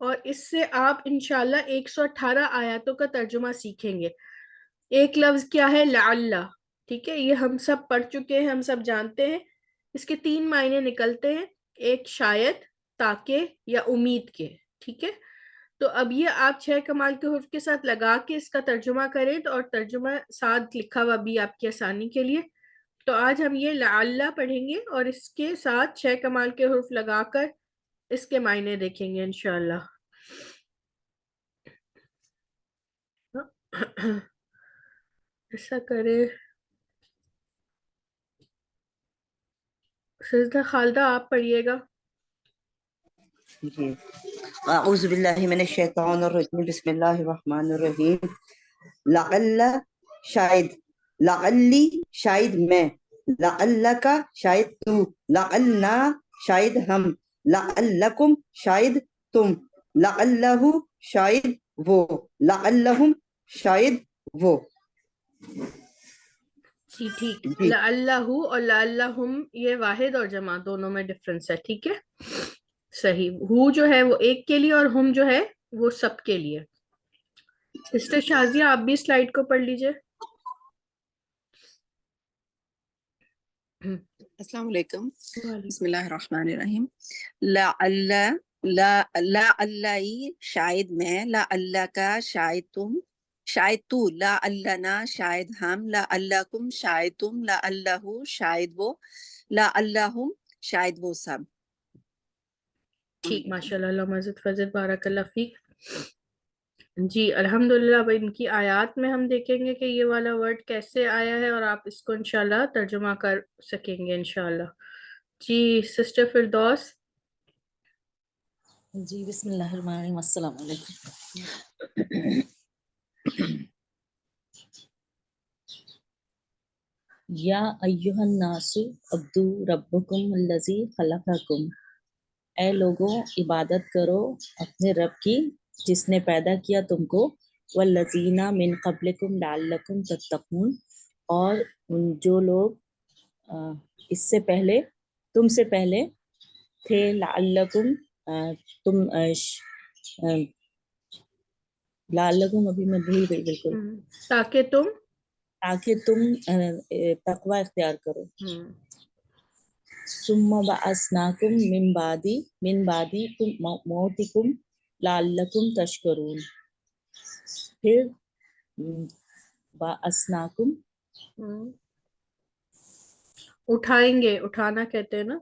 اور اس سے آپ انشاءاللہ 118 آیاتوں کا ترجمہ سیکھیں گے. ایک لفظ کیا ہے؟ لعل. ٹھیک ہے، یہ ہم سب پڑھ چکے ہیں، ہم سب جانتے ہیں. اس کے 3 معنی نکلتے ہیں، ایک شاید، تاکہ یا امید کے. ٹھیک ہے، تو اب یہ آپ 6 کمال کے حروف کے ساتھ لگا کے اس کا ترجمہ کریں، اور ترجمہ ساتھ لکھا ہوا بھی آپ کی آسانی کے لیے. تو آج ہم یہ لعل پڑھیں گے اور اس کے ساتھ 6 کمال کے حروف لگا کر اس کے معنی دیکھیں گے انشاءاللہ. ایسا کرے سجدہ خالدہ، آپ پڑھیے گا. جی، اعوذ باللہ من الشیطان الرجیم، بسم اللہ الرحمن الرحیم. لعل شاید، لعلی شاید میں، لعلک شاید تو، لعلنا شاید ہم، لعلکم شاید تم، لعلہ شاید وہ، لعلہم شاید وہ. جی ٹھیک. جی لعلہ اور لعلہم یہ واحد اور جمع دونوں میں ڈفرنس ہے. ٹھیک ہے، صحیح. ہو جو ہے وہ ایک کے لیے اور ہم جو ہے وہ سب کے لیے. سسٹر شازیہ آپ بھی سلائیڈ کو پڑھ لیجئے. السلام علیکم. وعلیکم. بسم اللہ الرحمن الرحیم. لعل، لعلی شاید میں، لعلک شاید تم، شاید تو، لعلنا شاید ہم، لعلکم شاید تم، لعلہ شاید وہ، لعلہم شاید وہ سب. ٹھیک، ماشاءاللہ. اللہ مزید فضل، بارک اللہ فیک. جی الحمدللہ. اب ان کی آیات میں ہم دیکھیں گے کہ یہ والا ورڈ کیسے آیا ہے اور آپ اس کو انشاءاللہ ترجمہ کر سکیں گے انشاءاللہ. جی سسٹر فردوس. جی بسم اللہ الرحمن الرحیم. السلام علیکم. یا ایہا الناس عبدو ربکم الذی خلقکم، اے لوگوں عبادت کرو اپنے رب کی جس نے پیدا کیا تم کو، والذین من قبلکم لعلکم تتقون، اور جو لوگ اس سے پہلے تم سے پہلے تھے، لعلکم تم لعلکم ابھی میں بھول گئی بالکل، تاکہ تم تاکہ تم تقوی اختیار کرو. ثم بعثناکم من بعدی موتکم لعلکم تشکرون. پھر بعثناکم اٹھائیں گے، اٹھانا کہتے ہیں نا.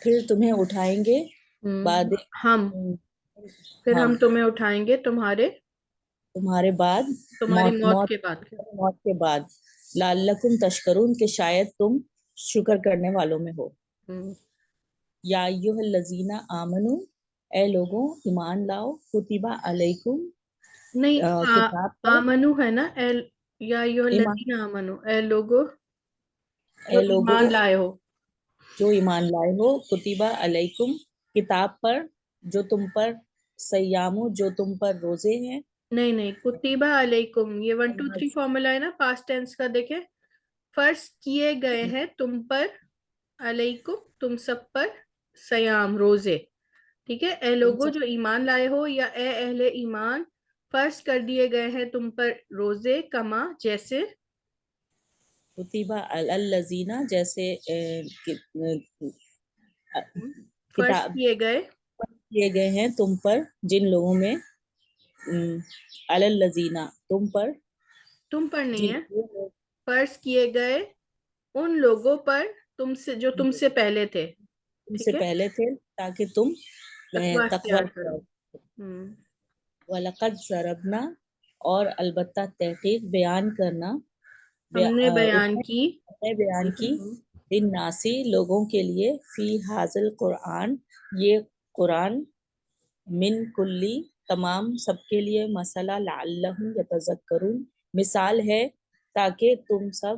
پھر تمہیں اٹھائیں گے بعد ہم پھر ہم تمہیں اٹھائیں گے تمہارے بعد تمہاری موت کے بعد. موت کے بعد، لعلکم تشکرون کہ شاید تم شکر کرنے والوں میں ہو. یا ایھا الذین آمنو، اے لوگوں ایمان لاؤ، کتب علیکم نہیں، کتاب پر، آمنو ہے نا. یا ایھا الذین آمنو، اے لوگو جو اے لوگوں ایمان لائے ہو. جو ایمان لائے ہو، کتب علیکم کتاب پر، جو تم پر، سیامو جو تم پر روزے ہیں. نہیں، کتیبہ علیکم یہ 1 2 3 فارمولا ہے نا پاسٹ ٹینس کا. دیکھیں، فرض کیے گئے ہیں تم پر، علیکم تم سب پر، سیام روزے. ٹھیک ہے، اے لوگوں جو ایمان لائے ہو، یا اے اہل ایمان، فرض کر دیے گئے ہیں تم پر روزے، کما جیسے، کتیبہ الذین جیسے فرض کتاب کیے گئے کیے گئے ہیں تم پر جن لوگوں میں، الذین تم پر، تم پر نہیں جن ہے، فرض کیے گئے ان لوگوں پر جو تم سے پہلے تھے. تم سے ٹھیک ہے، پہلے تھے تاکہ تم تقوی تقوی اختیار کرو. کرو. وَلَقَدْ ضَرَبْنَا، اور البتہ تحقیق بیان کرنا، ہم نے اس بیان نے کی بیان کی، للناسی لوگوں کے لیے، فی ھذل قرآن یہ قرآن، من کلی تمام سب کے لیے، مسئلہ لعلہم یتذکرون مثال ہے تاکہ تم سب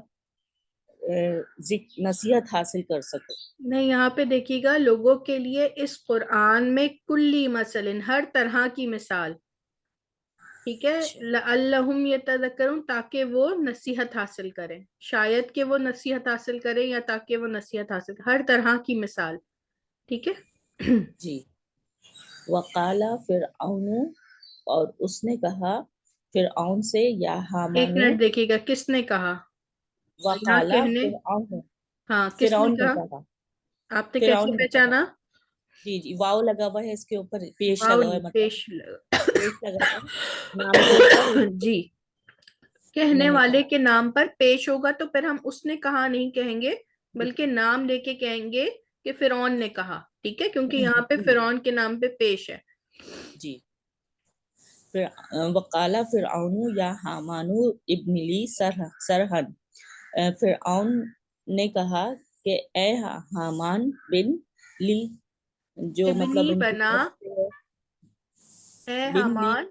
نصیحت حاصل کر سکو. نہیں، یہاں پہ دیکھیے گا، لوگوں کے لیے اس قرآن میں کلی مثلاً ہر طرح کی مثال. ٹھیک ہے، لعلہم یتذکرون تاکہ وہ نصیحت حاصل کریں، شاید کہ وہ نصیحت حاصل کریں، یا تاکہ وہ نصیحت حاصل کریں، ہر طرح کی مثال. ٹھیک ہے. جی وقال فرعون، اور اس نے کہا فرعون سے، یا ایک حامانو، منٹ دیکھیے گا، کس نے کہا؟ اللہ وقال کہنے، فرعون، ہاں کس نے فرعون نے کہا؟ کہا، آپ نے فرعون کیسے نے کہا، پہچانا؟ جی جی واو لگا ہوا ہے اس کے اوپر، پیش واو لگا ہوا ہے، مطلب پیش پیش لگا ہوا ہے نام کے اوپر، جی، انہوں کہنے نے والے کہا، کے نام پر پیش ہوگا تو پھر ہم اس نے کہا نہیں کہیں گے، بلکہ نام لے کے کہیں گے کہ فرعون نے کہا، ٹھیک ہے، کیونکہ یہاں پہ فرعون کے نام پہ پیش ہے۔ جی وقال فرعون یا حامان ابن لی سرحن، فرعون نے کہا کہ اے حامان بن لی، جو مطلب ابنی ان کی بنا، طرف سے ہے، اے بن لی، حامان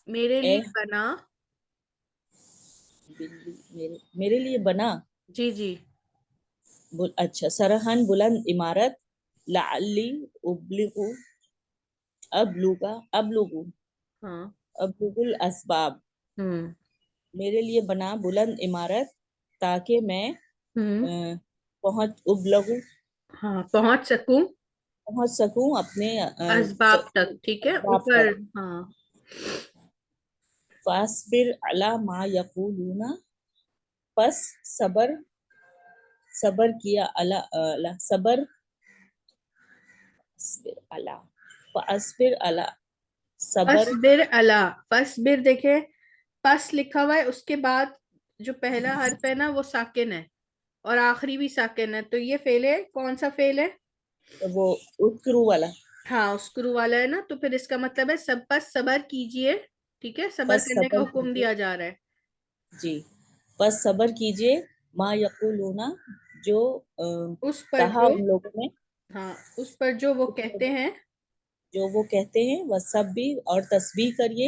میرے اے لیے بنا، بن لی میرے لیے بنا، جی جی، اچھا، سرحن بلند عمارت، لعلی ابلغ ہاں، الاسباب، ہوں میرے لیے بنا بلند عمارت تاکہ میں ہوں، ہاں پہنچ سکوں پہنچ سکوں اپنے اسباب تک، ٹھیک ہے، اسباب اوپر، تک، ہاں، فاصبر علی ما یقولون، پس صبر کیا فاصبر علی صبر، فصبر علی، فصبر دیکھیں، پس لکھا ہوا ہے، اس کے بعد جو پہلا حرف ہے نا وہ ساکن ہے اور آخری بھی ساکن ہے، تو یہ فعل ہے، کون سا فعل ہے؟ وہ اسکرو والا، ہاں اسکرو والا ہے نا، تو پھر اس کا مطلب ہے سب پس صبر کیجئے، ٹھیک ہے، صبر بس کرنے کا صبر حکم کیجیے، دیا جا رہا ہے۔ جی بس صبر کیجیے، ما یقولون، جو اس پر کہا جو، ان لوگوں نے، ہاں اس پر جو وہ کہتے ہیں، جو وہ کہتے ہیں، وسبی، اور تسبیح کریے،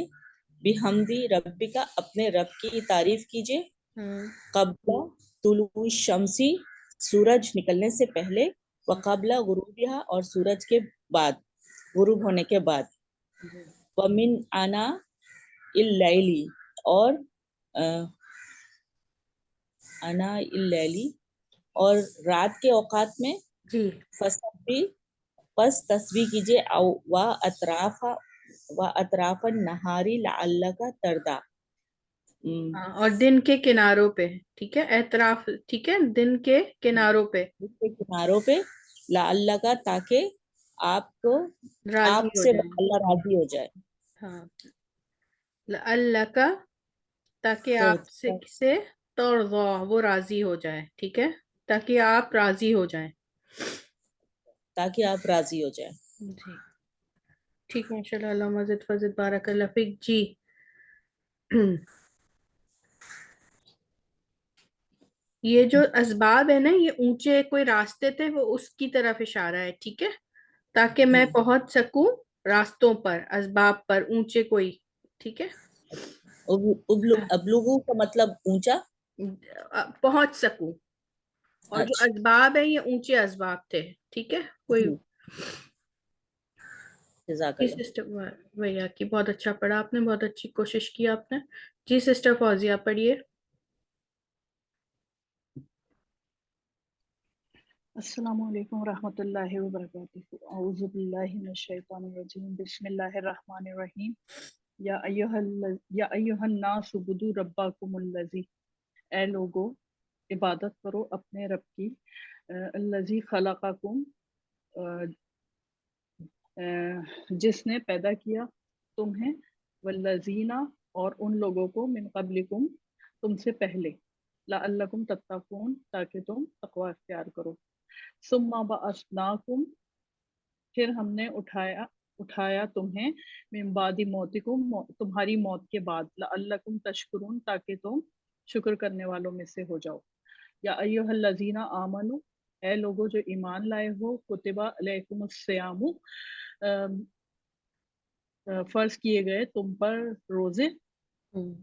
بحمدی ربی کا، اپنے رب کی تعریف کیجیے، ہاں قبل طلوع الشمسی، سورج نکلنے سے پہلے، وقبل غروبها، اور سورج کے بعد، غروب ہونے کے بعد، ومن آنا اللیلی، اور آنا اللیلی، اور رات کے اوقات میں، جی، فسبی، پس تسبیح کیجیے، او و اطراف النہاری لعلک تردا، ہاں اور دن کے کناروں پہ، ٹھیک ہے، اطراف، ٹھیک ہے، دن کے کناروں پہ اس کے کناروں پہ، لعلک، تاکہ آپ کو، راضی آپ ہو سے جائیں، اللہ راضی ہو جائے، ہاں، اللہ کا، تاکہ تو آپ سے ترضا، وہ راضی ہو جائے، ٹھیک ہے، تاکہ آپ راضی ہو جائیں، تاکہ آپ راضی ہو جائیں، جی ٹھیک ہے، انشاءاللہ، اللہ مزید فضد بارک اللہ فیک، جی یہ جو اسباب ہے نا، یہ اونچے کوئی راستے تھے، وہ اس کی طرف اشارہ ہے، ٹھیک ہے، تاکہ میں جی پہنچ سکوں راستوں پر، اسباب پر، اونچے کوئی، ٹھیک ہے، ابلغو کا مطلب اونچا، پہنچ سکوں، اور جو اچھا، اسباب ہیں یہ اونچے اسباب تھے، ٹھیک ہے، کوئی، جی جزاک جی اللہ، سسٹر بھیا کی بہت اچھا پڑھا آپ نے، بہت اچھی کوشش کی آپ نے، جی سسٹر فوزیہ پڑھیے۔ السلام علیکم ورحمۃ اللہ وبرکاتہ، اعوذ باللہ من الشیطان الرجیم، بسم اللہ الرحمن الرحیم، یا ایھا الناس اعبدوا ربکم الذی، اے لوگو عبادت کرو اپنے رب کی، الذی خلقکم، جس نے پیدا کیا تمہیں، والذین، اور ان لوگوں کو، من قبلکم، تم سے پہلے، لعلکم تتقون، تاکہ تم تقوی اختیار کرو، ثم بعثناکم، پھر ہم نے اٹھایا تمہیں، من بعد موتکم، تمہاری موت کے بعد، لعلکم تشکرون، تاکہ تم شکر کرنے والوں میں سے ہو جاؤ، یا ایھا الذین آمنوا، اے لوگوں جو ایمان لائے ہو، کتب علیکم الصیام، فرض کیے گئے تم پر روزے،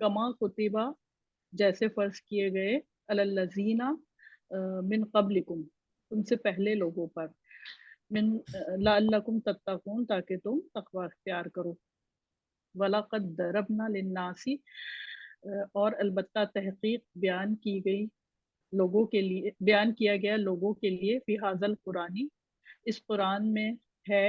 کما کتبہ، جیسے فرض کیے گئے، علی الذین، من قبلکم، تم سے پہلے لوگوں پر، من لعلکم تتقون، تاکہ تم تقوی اختیار کرو، وَلَقَدْ ضَرَبْنَا لِلنَّاسِ، اور البتہ تحقیق بیان کی گئی لوگوں کے لیے، بیان کیا گیا لوگوں کے لیے، فی ھذا القرآن، اس قرآن میں ہے،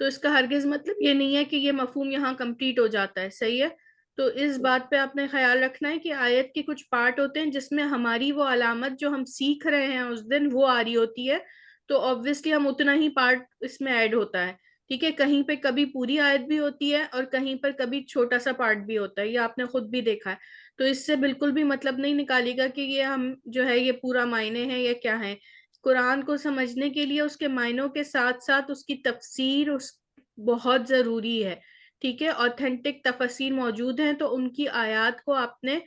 تو اس کا ہرگز مطلب یہ نہیں ہے کہ یہ مفہوم یہاں کمپلیٹ ہو جاتا ہے. صحیح ہے. تو اس بات پہ آپ نے خیال رکھنا ہے کہ آیت کے کچھ پارٹ ہوتے ہیں جس میں ہماری وہ علامت جو ہم سیکھ رہے ہیں اس دن وہ آ رہی ہوتی ہے, تو obviously ہم اتنا ہی پارٹ اس میں ایڈ ہوتا ہے. ٹھیک ہے, کہیں پہ کبھی پوری آیت بھی ہوتی ہے اور کہیں پر کبھی چھوٹا سا پارٹ بھی ہوتا ہے, یہ آپ نے خود بھی دیکھا ہے. تو اس سے بالکل بھی مطلب نہیں نکالی گا کہ یہ ہم جو ہے یہ پورا معنی ہے یا کیا ہے. قرآن کو سمجھنے کے لیے اس کے معنوں کے ساتھ ساتھ اس کی تفسیر بہت ضروری ہے. ٹھیک ہے, اوتھینٹک تفسیر موجود ہیں تو ان کی آیات کو آپ نے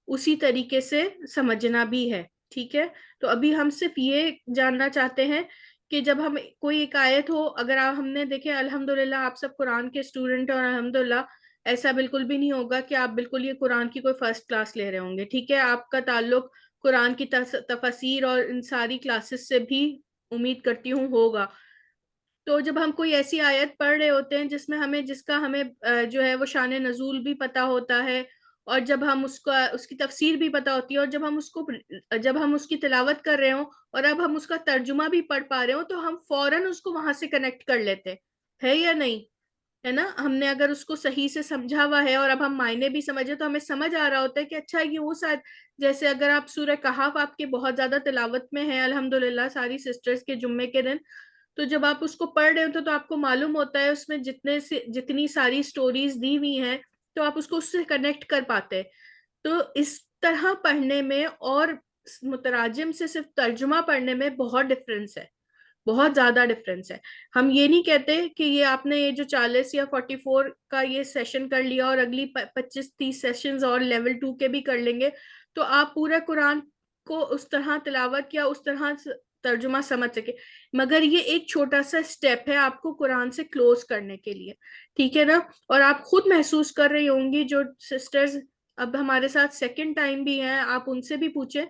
اسی طریقے سے سمجھنا بھی ہے. ٹھیک ہے, تو ابھی ہم صرف یہ جاننا چاہتے ہیں کہ جب ہم کوئی ایک آیت ہو, اگر ہم نے دیکھے الحمدللہ آپ سب قرآن کے اسٹوڈنٹ ہیں اور الحمدللہ ایسا بالکل بھی نہیں ہوگا کہ آپ بالکل یہ قرآن کی کوئی فرسٹ کلاس لے رہے ہوں گے. ٹھیک ہے, آپ کا تعلق قرآن کی تفسیر اور ان ساری کلاسز سے بھی امید کرتی ہوں ہوگا. تو جب ہم کوئی ایسی آیت پڑھ رہے ہوتے ہیں جس کا ہمیں جو ہے وہ شان نزول بھی پتا ہوتا ہے, اور جب ہم اس کی تفسیر بھی پتا ہوتی ہے, اور جب ہم اس کی تلاوت کر رہے ہوں اور اب ہم اس کا ترجمہ بھی پڑھ پا رہے ہوں, تو ہم فوراً اس کو وہاں سے کنیکٹ کر لیتے ہیں یا نہیں, ہے نا. ہم نے اگر اس کو صحیح سے سمجھا ہوا ہے اور اب ہم معنی بھی سمجھے تو ہمیں سمجھ آ رہا ہوتا ہے کہ اچھا یہ وہ شاید, جیسے اگر آپ سورہ کہف آپ کے بہت زیادہ تلاوت میں ہے الحمدللہ ساری سسٹرز کے جمعے کے دن, تو جب آپ اس کو پڑھ رہے ہوتے تو آپ کو معلوم ہوتا ہے اس میں جتنی ساری سٹوریز دی ہوئی ہیں تو آپ اس کو اس سے کنیکٹ کر پاتے. تو اس طرح پڑھنے میں اور متراجم سے صرف ترجمہ پڑھنے میں بہت ڈفرینس ہے, بہت زیادہ ڈفرینس ہے. ہم یہ نہیں کہتے کہ یہ آپ نے یہ جو 40 یا 44 کا یہ سیشن کر لیا اور اگلی 25-30 سیشنز اور لیول 2 کے بھی کر لیں گے تو آپ پورا قرآن کو اس طرح تلاوت یا اس طرح ترجمہ سمجھ سکے, مگر یہ ایک چھوٹا سا سٹیپ ہے آپ کو قرآن سے کلوز کرنے کے لیے. ٹھیک ہے نا, اور آپ خود محسوس کر رہی ہوں گی جو سسٹرز اب ہمارے ساتھ سیکنڈ ٹائم بھی ہیں, آپ ان سے بھی پوچھیں,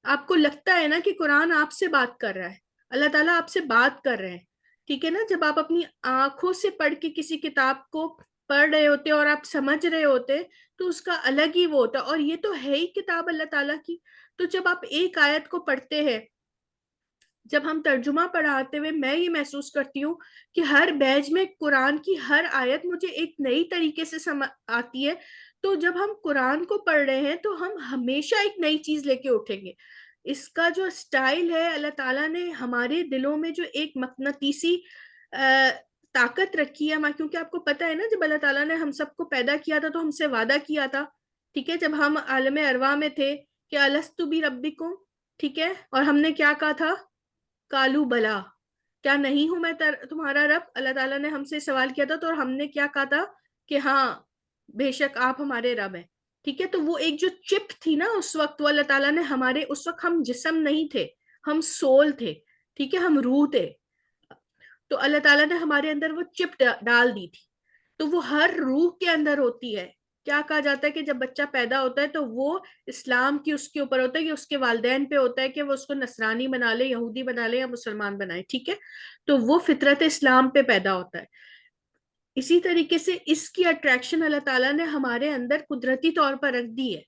آپ کو لگتا ہے نا کہ قرآن آپ سے بات کر رہا ہے, اللہ تعالیٰ آپ سے بات کر رہے ہیں. ٹھیک ہے نا, جب آپ اپنی آنکھوں سے پڑھ کے کسی کتاب کو پڑھ رہے ہوتے اور آپ سمجھ رہے ہوتے تو اس کا الگ ہی وہ ہوتا, اور یہ تو ہے ہی کتاب اللہ تعالیٰ کی. تو جب آپ ایک آیت کو پڑھتے ہیں, جب ہم ترجمہ پڑھاتے ہوئے میں یہ محسوس کرتی ہوں کہ ہر بیج میں قرآن کی ہر آیت مجھے ایک نئی طریقے سے آتی ہے. تو جب ہم قرآن کو پڑھ رہے ہیں تو ہم ہمیشہ ایک نئی چیز لے کے اٹھیں گے. اس کا جو سٹائل ہے, اللہ تعالیٰ نے ہمارے دلوں میں جو ایک مقناطیسی طاقت رکھی ہے, کیونکہ آپ کو پتا ہے نا جب اللہ تعالیٰ نے ہم سب کو پیدا کیا تھا تو ہم سے وعدہ کیا تھا. ٹھیک ہے, جب ہم عالم ارواح میں تھے کہ الستو بربکم, ٹھیک ہے, اور ہم نے کیا کہا تھا, کالو بلا, کیا نہیں ہوں میں تمہارا رب. اللہ تعالیٰ نے ہم سے سوال کیا تھا تو ہم نے کیا کہا تھا کہ ہاں بے شک آپ ہمارے رب ہیں. ٹھیک ہے, تو وہ ایک جو چپ تھی نا اس وقت, وہ اللہ تعالیٰ نے ہمارے, اس وقت ہم جسم نہیں تھے, ہم سول تھے. ٹھیک ہے, ہم روح تھے, تو اللہ تعالیٰ نے ہمارے اندر وہ چپ ڈال دی تھی. تو وہ ہر روح کے اندر ہوتی ہے. کیا کہا جاتا ہے کہ جب بچہ پیدا ہوتا ہے تو وہ اسلام کی اس کے اوپر ہوتا ہے کہ اس کے والدین پہ ہوتا ہے کہ وہ اس کو نصرانی بنا لے, یہودی بنا لے یا مسلمان بنائے. ٹھیک ہے, تو وہ فطرت اسلام پہ پیدا ہوتا ہے. اسی طریقے سے اس کی اٹریکشن اللہ تعالیٰ نے ہمارے اندر قدرتی طور پر رکھ دی ہے.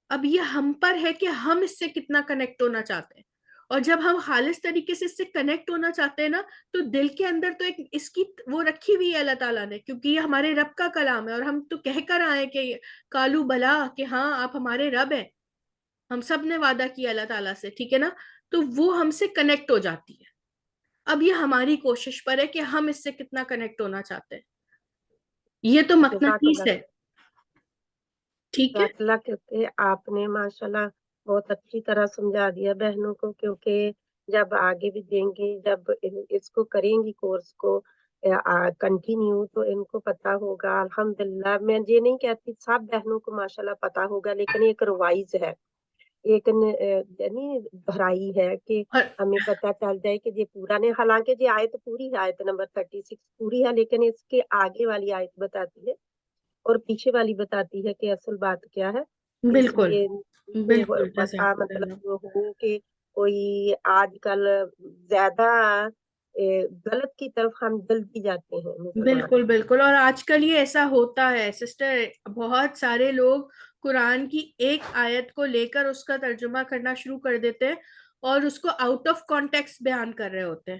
اب یہ ہم پر ہے کہ ہم اس سے کتنا کنیکٹ ہونا چاہتے ہیں, اور جب ہم خالص طریقے سے اس سے کنیکٹ ہونا چاہتے ہیں نا تو دل کے اندر تو ایک اس کی وہ رکھی ہوئی ہے اللہ تعالیٰ نے, کیونکہ یہ ہمارے رب کا کلام ہے اور ہم تو کہہ کر آئے کہ کالو بلا, کہ ہاں آپ ہمارے رب ہیں. ہم سب نے وعدہ کیا اللہ تعالیٰ سے. ٹھیک ہے نا, تو وہ ہم سے کنیکٹ ہو جاتی ہے. اب یہ ہماری کوشش پر ہے کہ ہم اس سے کتنا کنیکٹ ہونا چاہتے ہیں. یہ تو مقناطیس ہے. ٹھیک ہے, جزاک اللہ کہتے ہیں آپ نے ماشاءاللہ بہت اچھی طرح سمجھا دیا بہنوں کو, کیونکہ جب آگے بھی دیں گے, جب اس کو کریں گی کورس کو کنٹینیو, تو ان کو پتا ہوگا. الحمدللہ میں یہ نہیں کہتی سب بہنوں کو ماشاءاللہ پتا ہوگا, لیکن ایک روائز ہے, ایک یعنی دہرائی ہے کہ ہمیں پتا چل جائے کہ یہ پورا نہیں. حالانکہ یہ آیت پوری ہے, آیت نمبر 36 پوری ہے, لیکن اس کے آگے والی آیت بتاتی ہے اور پیچھے والی بتاتی ہے کہ اصل بات کیا ہے. اس بالکل لیے بالکل. پتا مطلب ہو کہ کوئی آج کل زیادہ غلط کی طرف ہم جلدی جاتے ہیں مسلمان. بالکل بالکل, اور آج کل یہ ایسا ہوتا ہے سسٹر, بہت سارے لوگ قرآن کی ایک آیت کو لے کر اس کا ترجمہ کرنا شروع کر دیتے ہیں اور اس کو آؤٹ آف کانٹیکسٹ بیان کر رہے ہوتے ہیں.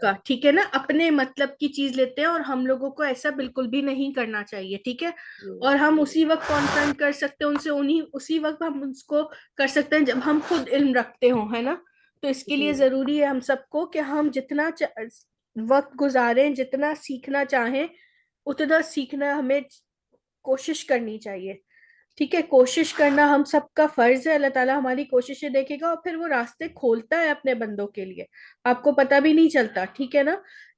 کا، ٹھیک ہے نا، اپنے مطلب کی چیز لیتے ہیں، اور ہم لوگوں کو ایسا بالکل بھی نہیں کرنا چاہیے، ٹھیک ہے. اور ہم اسی وقت کانفرنٹ کر سکتے ہیں ان سے، اسی وقت ہم اس کو کر سکتے ہیں جب ہم خود علم رکھتے ہوں، ہے نا. تو اس کے لیے ضروری ہے ہم سب کو کہ ہم جتنا وقت گزاریں، جتنا سیکھنا چاہیں اتنا سیکھنا ہمیں کوشش کرنی چاہیے، ٹھیک ہے. کوشش کرنا ہم سب کا فرض ہے. اللہ تعالیٰ ہماری کوششیں دیکھے گا اور پھر وہ راستے کھولتا ہے اپنے بندوں کے لیے، آپ کو پتہ بھی نہیں چلتا، ٹھیک ہے نا.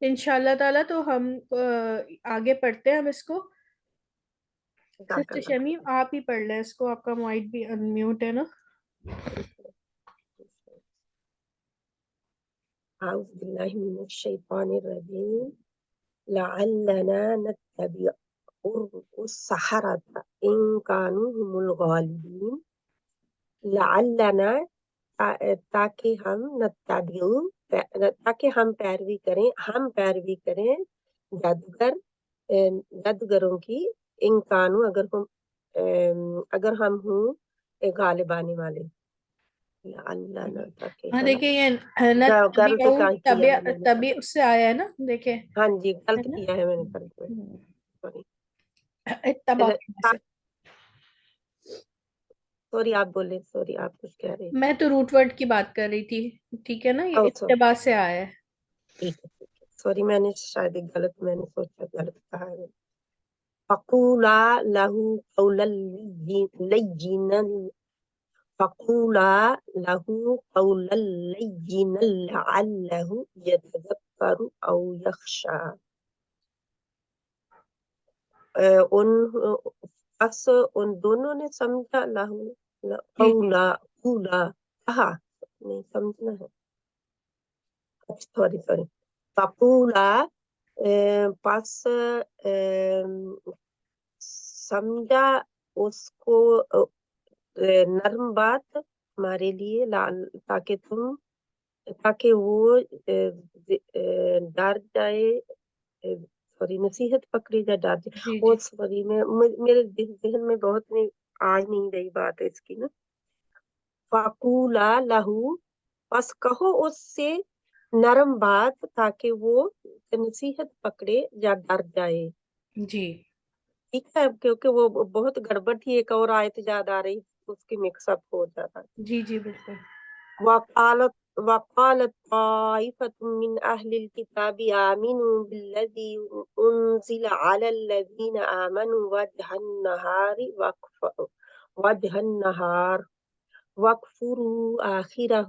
انشاءاللہ تعالیٰ تو ہم آگے پڑھتے ہیں ہم اس کو. سسٹر شمی آپ ہی پڑھ لیں اس کو، آپ کا مائک بھی انمیوٹ ہے نا. أعوذ بالله من الشيطان الرجيم لعلنا نتبع السحرة إن كانوا هم الغالبين. لعلنا تاکہ ہم تاکہ ہم پیروی کریں جادوگروں کی، ان کانو اگر ہم ہوں غالب آنے والے. لعلنا تاکہ ہاں ہم دیکھیں یہ غلط کیا کیا ہے میں نے طبی اس سے آیا ہے نا، دیکھیں ہاں جی ہے غلط نا. کیا ہے میں نے غلط میں سوری اتباع سے. سوری آپ بولے، سوری آپ کچھ کہہ رہے میں تو روٹ ورڈ کی بات کر رہی تھی، ٹھیک ہے نا، یہ تھے. اتباع سے آیا ہے. ٹھیک ہے سوری میں نے شاید غلط میں نے سوچا غلط کہا ہے. فقولا له قولا لینا فقولا له قولا لینا لعله يتذكر او يخشى. ان پس ان دونوں نے سمجھا قولا کہا نہیں سمجھنا ہے. سوری فقولا پس سمجھا اس کو نرم بات ہمارے لیے تاکہ وہ ڈر جائے، سوری نصیحت پکڑی جائے ڈر جائے. جی اور جی سوری میرے ذہن میں بہت نہیں آج نہیں رہی بات ہے اس کی نا. فقولا لہو پس کہو اس سے نرم بات تاکہ وہ نصیحت پکڑے یا ڈر جائے. جی ٹھیک ہے کیونکہ وہ بہت گڑبڑ تھی، ایک اور آیت یاد آ رہی اس کی مکس اپ ہو جاتا. جی جی بالکل. وقالت طائفة من أهل الكتاب آمنوا بالذي أنزل على الذين آمنوا وجه النهار واكفروا آخره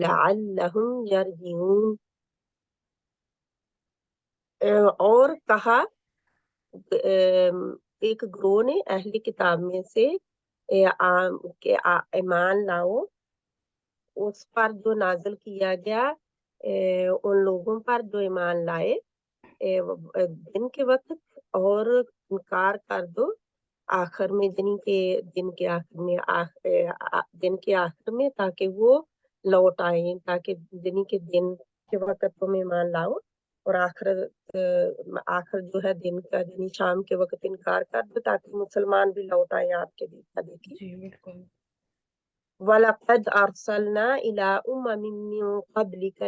لعلهم يرجعون. اور کہا ایک گروہ نے اہل کتاب میں سے کہ ایمان لاؤ اس پر جو نازل کیا گیا ان لوگوں پر جو ایمان لائے دن کے وقت، اور انکار کر دو آخر میں دن کے آخر میں تاکہ وہ لوٹ آئیں، تاکہ دن کے وقت تم ایمان لاؤ اور آخر جو ہے دن کا یعنی شام کے وقت انکار کر دو تاکہ مسلمان بھی لوٹ آئیں آپ کے دیکھیں. جی بالکل. وَلَقَدْ أَرْسَلْنَا إِلَىٰ أُمَمٍ مِّن قَبْلِكَ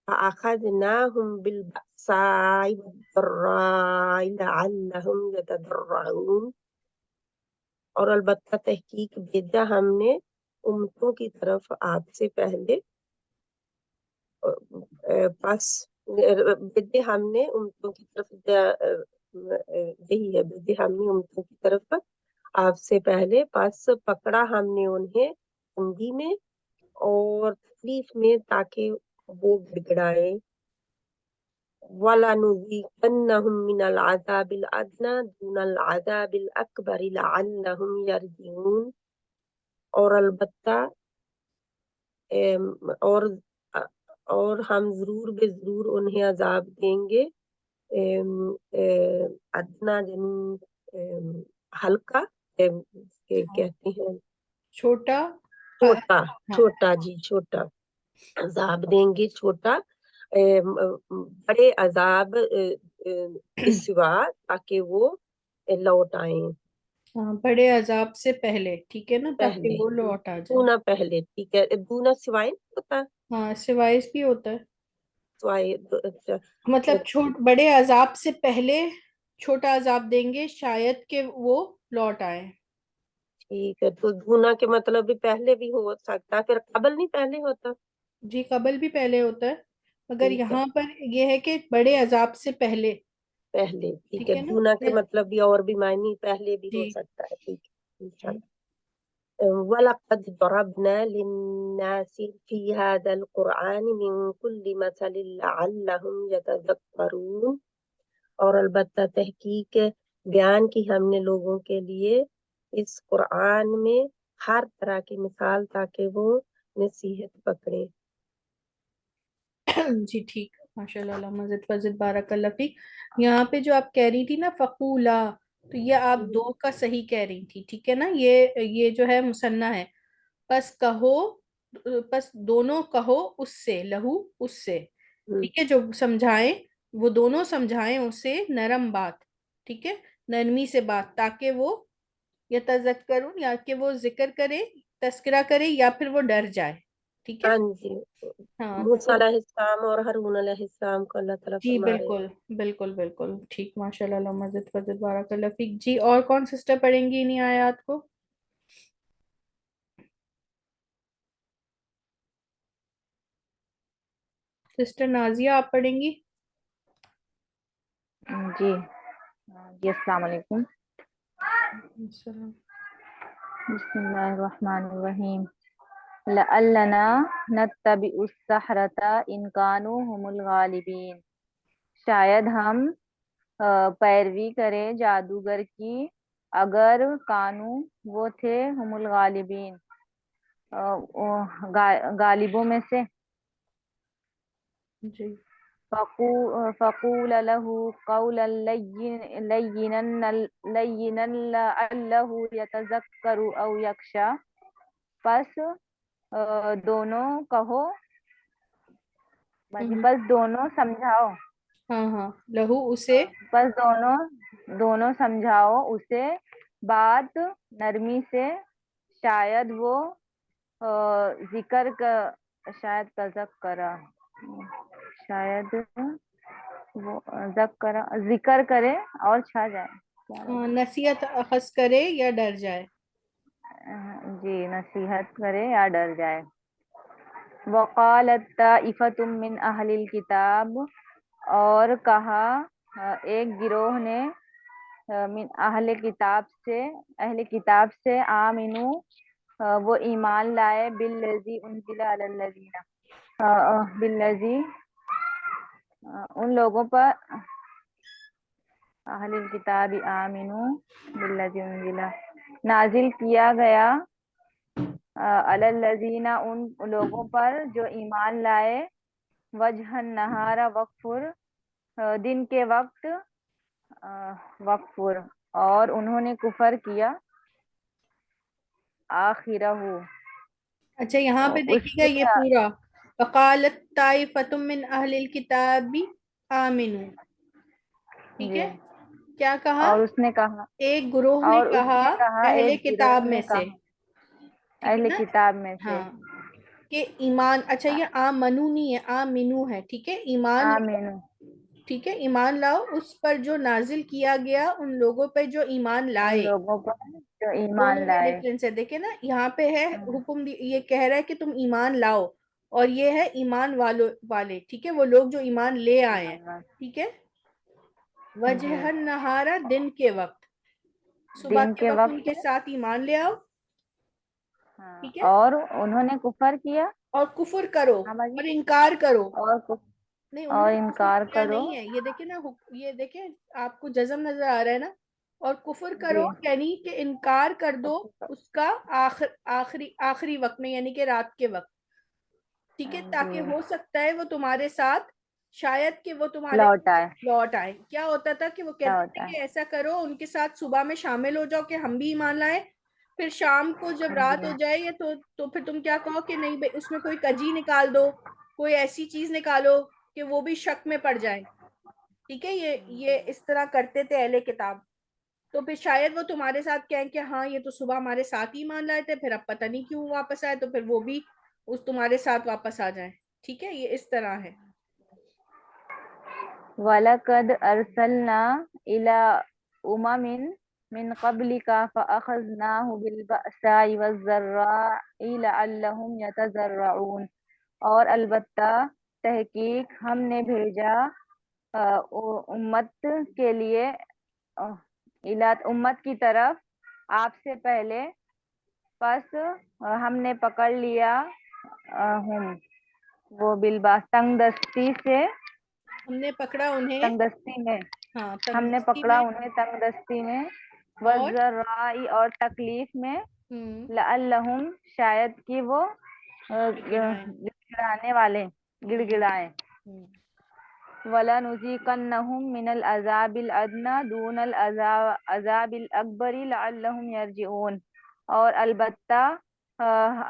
فَأَخَذْنَاهُمْ بِالْبَأْسَاءِ وَالضَّرَّاءِ لَعَلَّهُمْ يَتَضَرَّعُونَ. اور البتہ تحقیق بھیجا ہم نے امتوں کی طرف آپ سے پہلے، پس بھیجے ہم نے امتوں کی طرف یہی ہے بھیجے ہم نے امتوں کی طرف آپ سے پہلے، پس پکڑا ہم نے انہیں تنگی میں اور تکلیف میں تاکہ وہ گڑگڑائیں. وَلَنُذِيقَنَّهُم مِّنَ الْعَذَابِ الْأَدْنَىٰ دُونَ الْعَذَابِ الْأَكْبَرِ لَعَلَّهُمْ يَرْجِعُونَ. اور البتہ اور ہم ضرور بے ضرور انہیں عذاب دیں گے ادنا یعنی ہلکا کہتے ہیں چھوٹا. چھوٹا جی چھوٹا عذاب دیں گے چھوٹا بڑے عذاب کے سوا تاکہ وہ لوٹ آئیں. ہاں بڑے عذاب سے پہلے، ٹھیک ہے نا، تاکہ پہلے وہ لوٹ آ جائے. دونا پہلے، ٹھیک ہے. دونا سوائے نہیں ہوتا، ہاں سوائس بھی ہوتا ہے، سوائے اچھا. مطلب بڑے عذاب سے پہلے چھوٹا عذاب دیں گے شاید کہ وہ لوٹ آئے. ٹھیک ہے، تو دونا کے مطلب بھی پہلے بھی ہو سکتا ہے، پھر قبل نہیں پہلے ہوتا. جی قبل بھی پہلے ہوتا ہے، مگر ٹھیک ہے، یہاں پر یہ ہے کہ بڑے عذاب سے پہلے. پہلے ٹھیک ہے. ٹھیک ہے نا. دونا کے مطلب بھی اور بھی معنی پہلے بھی ہو جی سکتا ہے. ٹھیک ہے انشاءاللہ. وَلَقَدْ ضَرَبْنَا لِلنَّاسِ فِي هَذَا الْقُرْآنِ مِنْ كُلِّ مَثَلٍ لَعَلَّهُمْ يَتَذَكَّرُونَ. اور البتہ تحقیق بیان کی ہم نے لوگوں کے لیے اس قرآن میں ہر طرح کی مثال تاکہ وہ نصیحت پکڑے. جی ٹھیک، ماشاء اللہ، علامہ زد فضل بارک اللہ فیک. یہاں پہ جو آپ کہہ رہی تھی نا فقولا، تو یہ آپ دو کا صحیح کہہ رہی تھی، ٹھیک ہے نا. یہ جو ہے مثنیٰ ہے. پس کہو، پس دونوں کہو اس سے، لہو اس سے، ٹھیک ہے، جو سمجھائیں وہ دونوں سمجھائیں اسے نرم بات، ٹھیک ہے، نرمی سے بات، تاکہ وہ یتذکرون، یا کہ وہ ذکر کرے، تذکرہ کرے، یا پھر وہ ڈر جائے. ٹھیک ہے. ہاں جی. ہاں موسیٰ تو علیہ السلام اور ہارون علیہ السلام کو اللہ تعالیٰ جی فرما رہے ہیں. بالکل بالکل بالکل ٹھیک، ماشاء اللہ، علامہ زد فضل بارک اللہ فیک. جی اور کون سسٹر پڑھیں گی انہی آیات کو؟ سسٹر نازیہ آپ پڑھیں گی؟ جی جی السلام علیکم. السلام. بسم اللہ الرحمن الرحیم. لعلنا نتبع السحرة ان كانوا هم الغالبین. شاید ہم پیروی کریں جادوگر کی اگر کانو وہ تھے هم الغالبین، غالبوں میں سے. جی فقول له قولا لینا لعله يتذکر او یخشی. پس دونوں کہو، بس دونوں سمجھاؤ. ہاں ہاں، لہو اسے. بس دونوں سمجھاؤ اسے بات نرمی سے، شاید وہ ذکر کا، شاید تذکرہ، شاید وہ ذکر کرے اور چھا جائے. ہاں، نصیحت اخذ کرے یا ڈر جائے. جی نصیحت کرے یا ڈر جائے. وقالت طائفة من اہل الکتاب، اور کہا ایک گروہ نے من اہل کتاب سے آمنو وہ ایمان لائے، بالذی انزل علی الذین، بالذی ان لوگوں پر، اہل الکتاب آمنو بالذی انزل نازل کیا گیا، علی الذین ان لوگوں پر جو ایمان لائے، وجہ النہار وقفر دن کے وقت، وقفر اور انہوں نے کفر کیا، آخرہ اچھا یہاں پہ اس دیکھیے گا کے. یہ پورا، وقالت طائفۃ من اہل الکتاب آمنو، ٹھیک جی ہے. کیا کہا؟ اور اس نے کہا، ایک گروہ نے اور اس کہا نے کہا اہل ایک کتاب گروہ میں نے سے، کہا ٹھیک ہے اہل نا. کتاب میں سے، ہاں کہ ایمان، اچھا یہ آمنو نہیں ہے، آمنو ہے، ٹھیک ہے، ایمان آمین، ٹھیک ہے، ایمان لاؤ اس پر جو نازل کیا گیا، ان لوگوں پہ جو ایمان ان لائے. لوگوں پر جو دونوں ایمان میں لائے. ڈفرینس ہے، دیکھیں نا، یہاں پہ ہے حکم یہ کہہ رہا ہے کہ تم ایمان لاؤ، اور یہ ہے ایمان والے، ٹھیک ہے، وہ لوگ جو ایمان لے آئے ہیں، ٹھیک ہے. جی وجہ نہارا دن کے وقت، صبح دن کے کے وقت ان وقت. کے ساتھ ایمان لے آؤ، ہاں، ٹھیک ہے، اور انہوں نے کفر کیا. اور کفر کرو ہاں باجی. اور انکار کرو. اور نہیں انہوں اور نے کفر انکار کیا کرو. نہیں ہے، یہ دیکھیں نا، یہ دیکھیں آپ کو جزم نظر آ رہا ہے نا. اور کفر کرو جی یعنی کہ انکار کر دو اس کا آخری وقت میں، یعنی کہ رات کے وقت، ٹھیک ہے، جی تاکہ ہو سکتا ہے وہ تمہارے ساتھ، شاید کہ وہ تمہارے لوٹ آئے. لوٹ آئے. کیا ہوتا تھا کہ وہ کہتے لوٹ تھے آئے. کہ ایسا کرو ان کے ساتھ صبح میں شامل ہو جاؤ کہ ہم بھی ایمان لائیں، پھر شام کو جب رات جی ہو جائے تو پھر تم کیا کہو کہ نہیں بھائی اس میں کوئی کجی نکال دو، کوئی ایسی چیز نکالو کہ وہ بھی شک میں پڑ جائے. ٹھیک ہے، یہ اس طرح کرتے تھے اہل کتاب. تو پھر شاید وہ تمہارے ساتھ کہیں کہ ہاں یہ تو صبح ہمارے ساتھ ہی ایمان لائے تھے، پھر اب پتہ نہیں کیوں واپس آئے، تو پھر وہ بھی اس تمہارے ساتھ واپس آ جائیں. ٹھیک ہے، یہ اس طرح ہے. وَلَقَدْ أَرْسَلْنَا إِلَى أُمَمٍ مِّن قَبْلِكَ فَأَخَذْنَاهُمْ بِالْبَأْسَاءِ وَالضَّرَّاءِ لَعَلَّهُمْ يَتَضَرَّعُونَ، اور البتہ تحقیق ہم نے بھیجا امت کے لیے امت کی طرف آپ سے پہلے، پس ہم نے پکڑ لیا ہم وہ بالباس تنگ دستی سے، ہم نے پکڑا انہیں، تنگ دستی میں، ہاں ہم نے تنگستی پکڑا میں، انہیں تنگ دستی میں، اور وَالضَّرَّاءِ اور تکلیف میں، لعلہم شاید کہ وہ گڑائیں. گڑگڑانے والے گڑ گڑائیں. وَلَنُذِيقَنَّهُم مِّنَ الْعَذَابِ الْأَدْنَىٰ دُونَ الْعَذَابِ الْأَكْبَرِ لَعَلَّهُمْ يَرْجِعُونَ، اور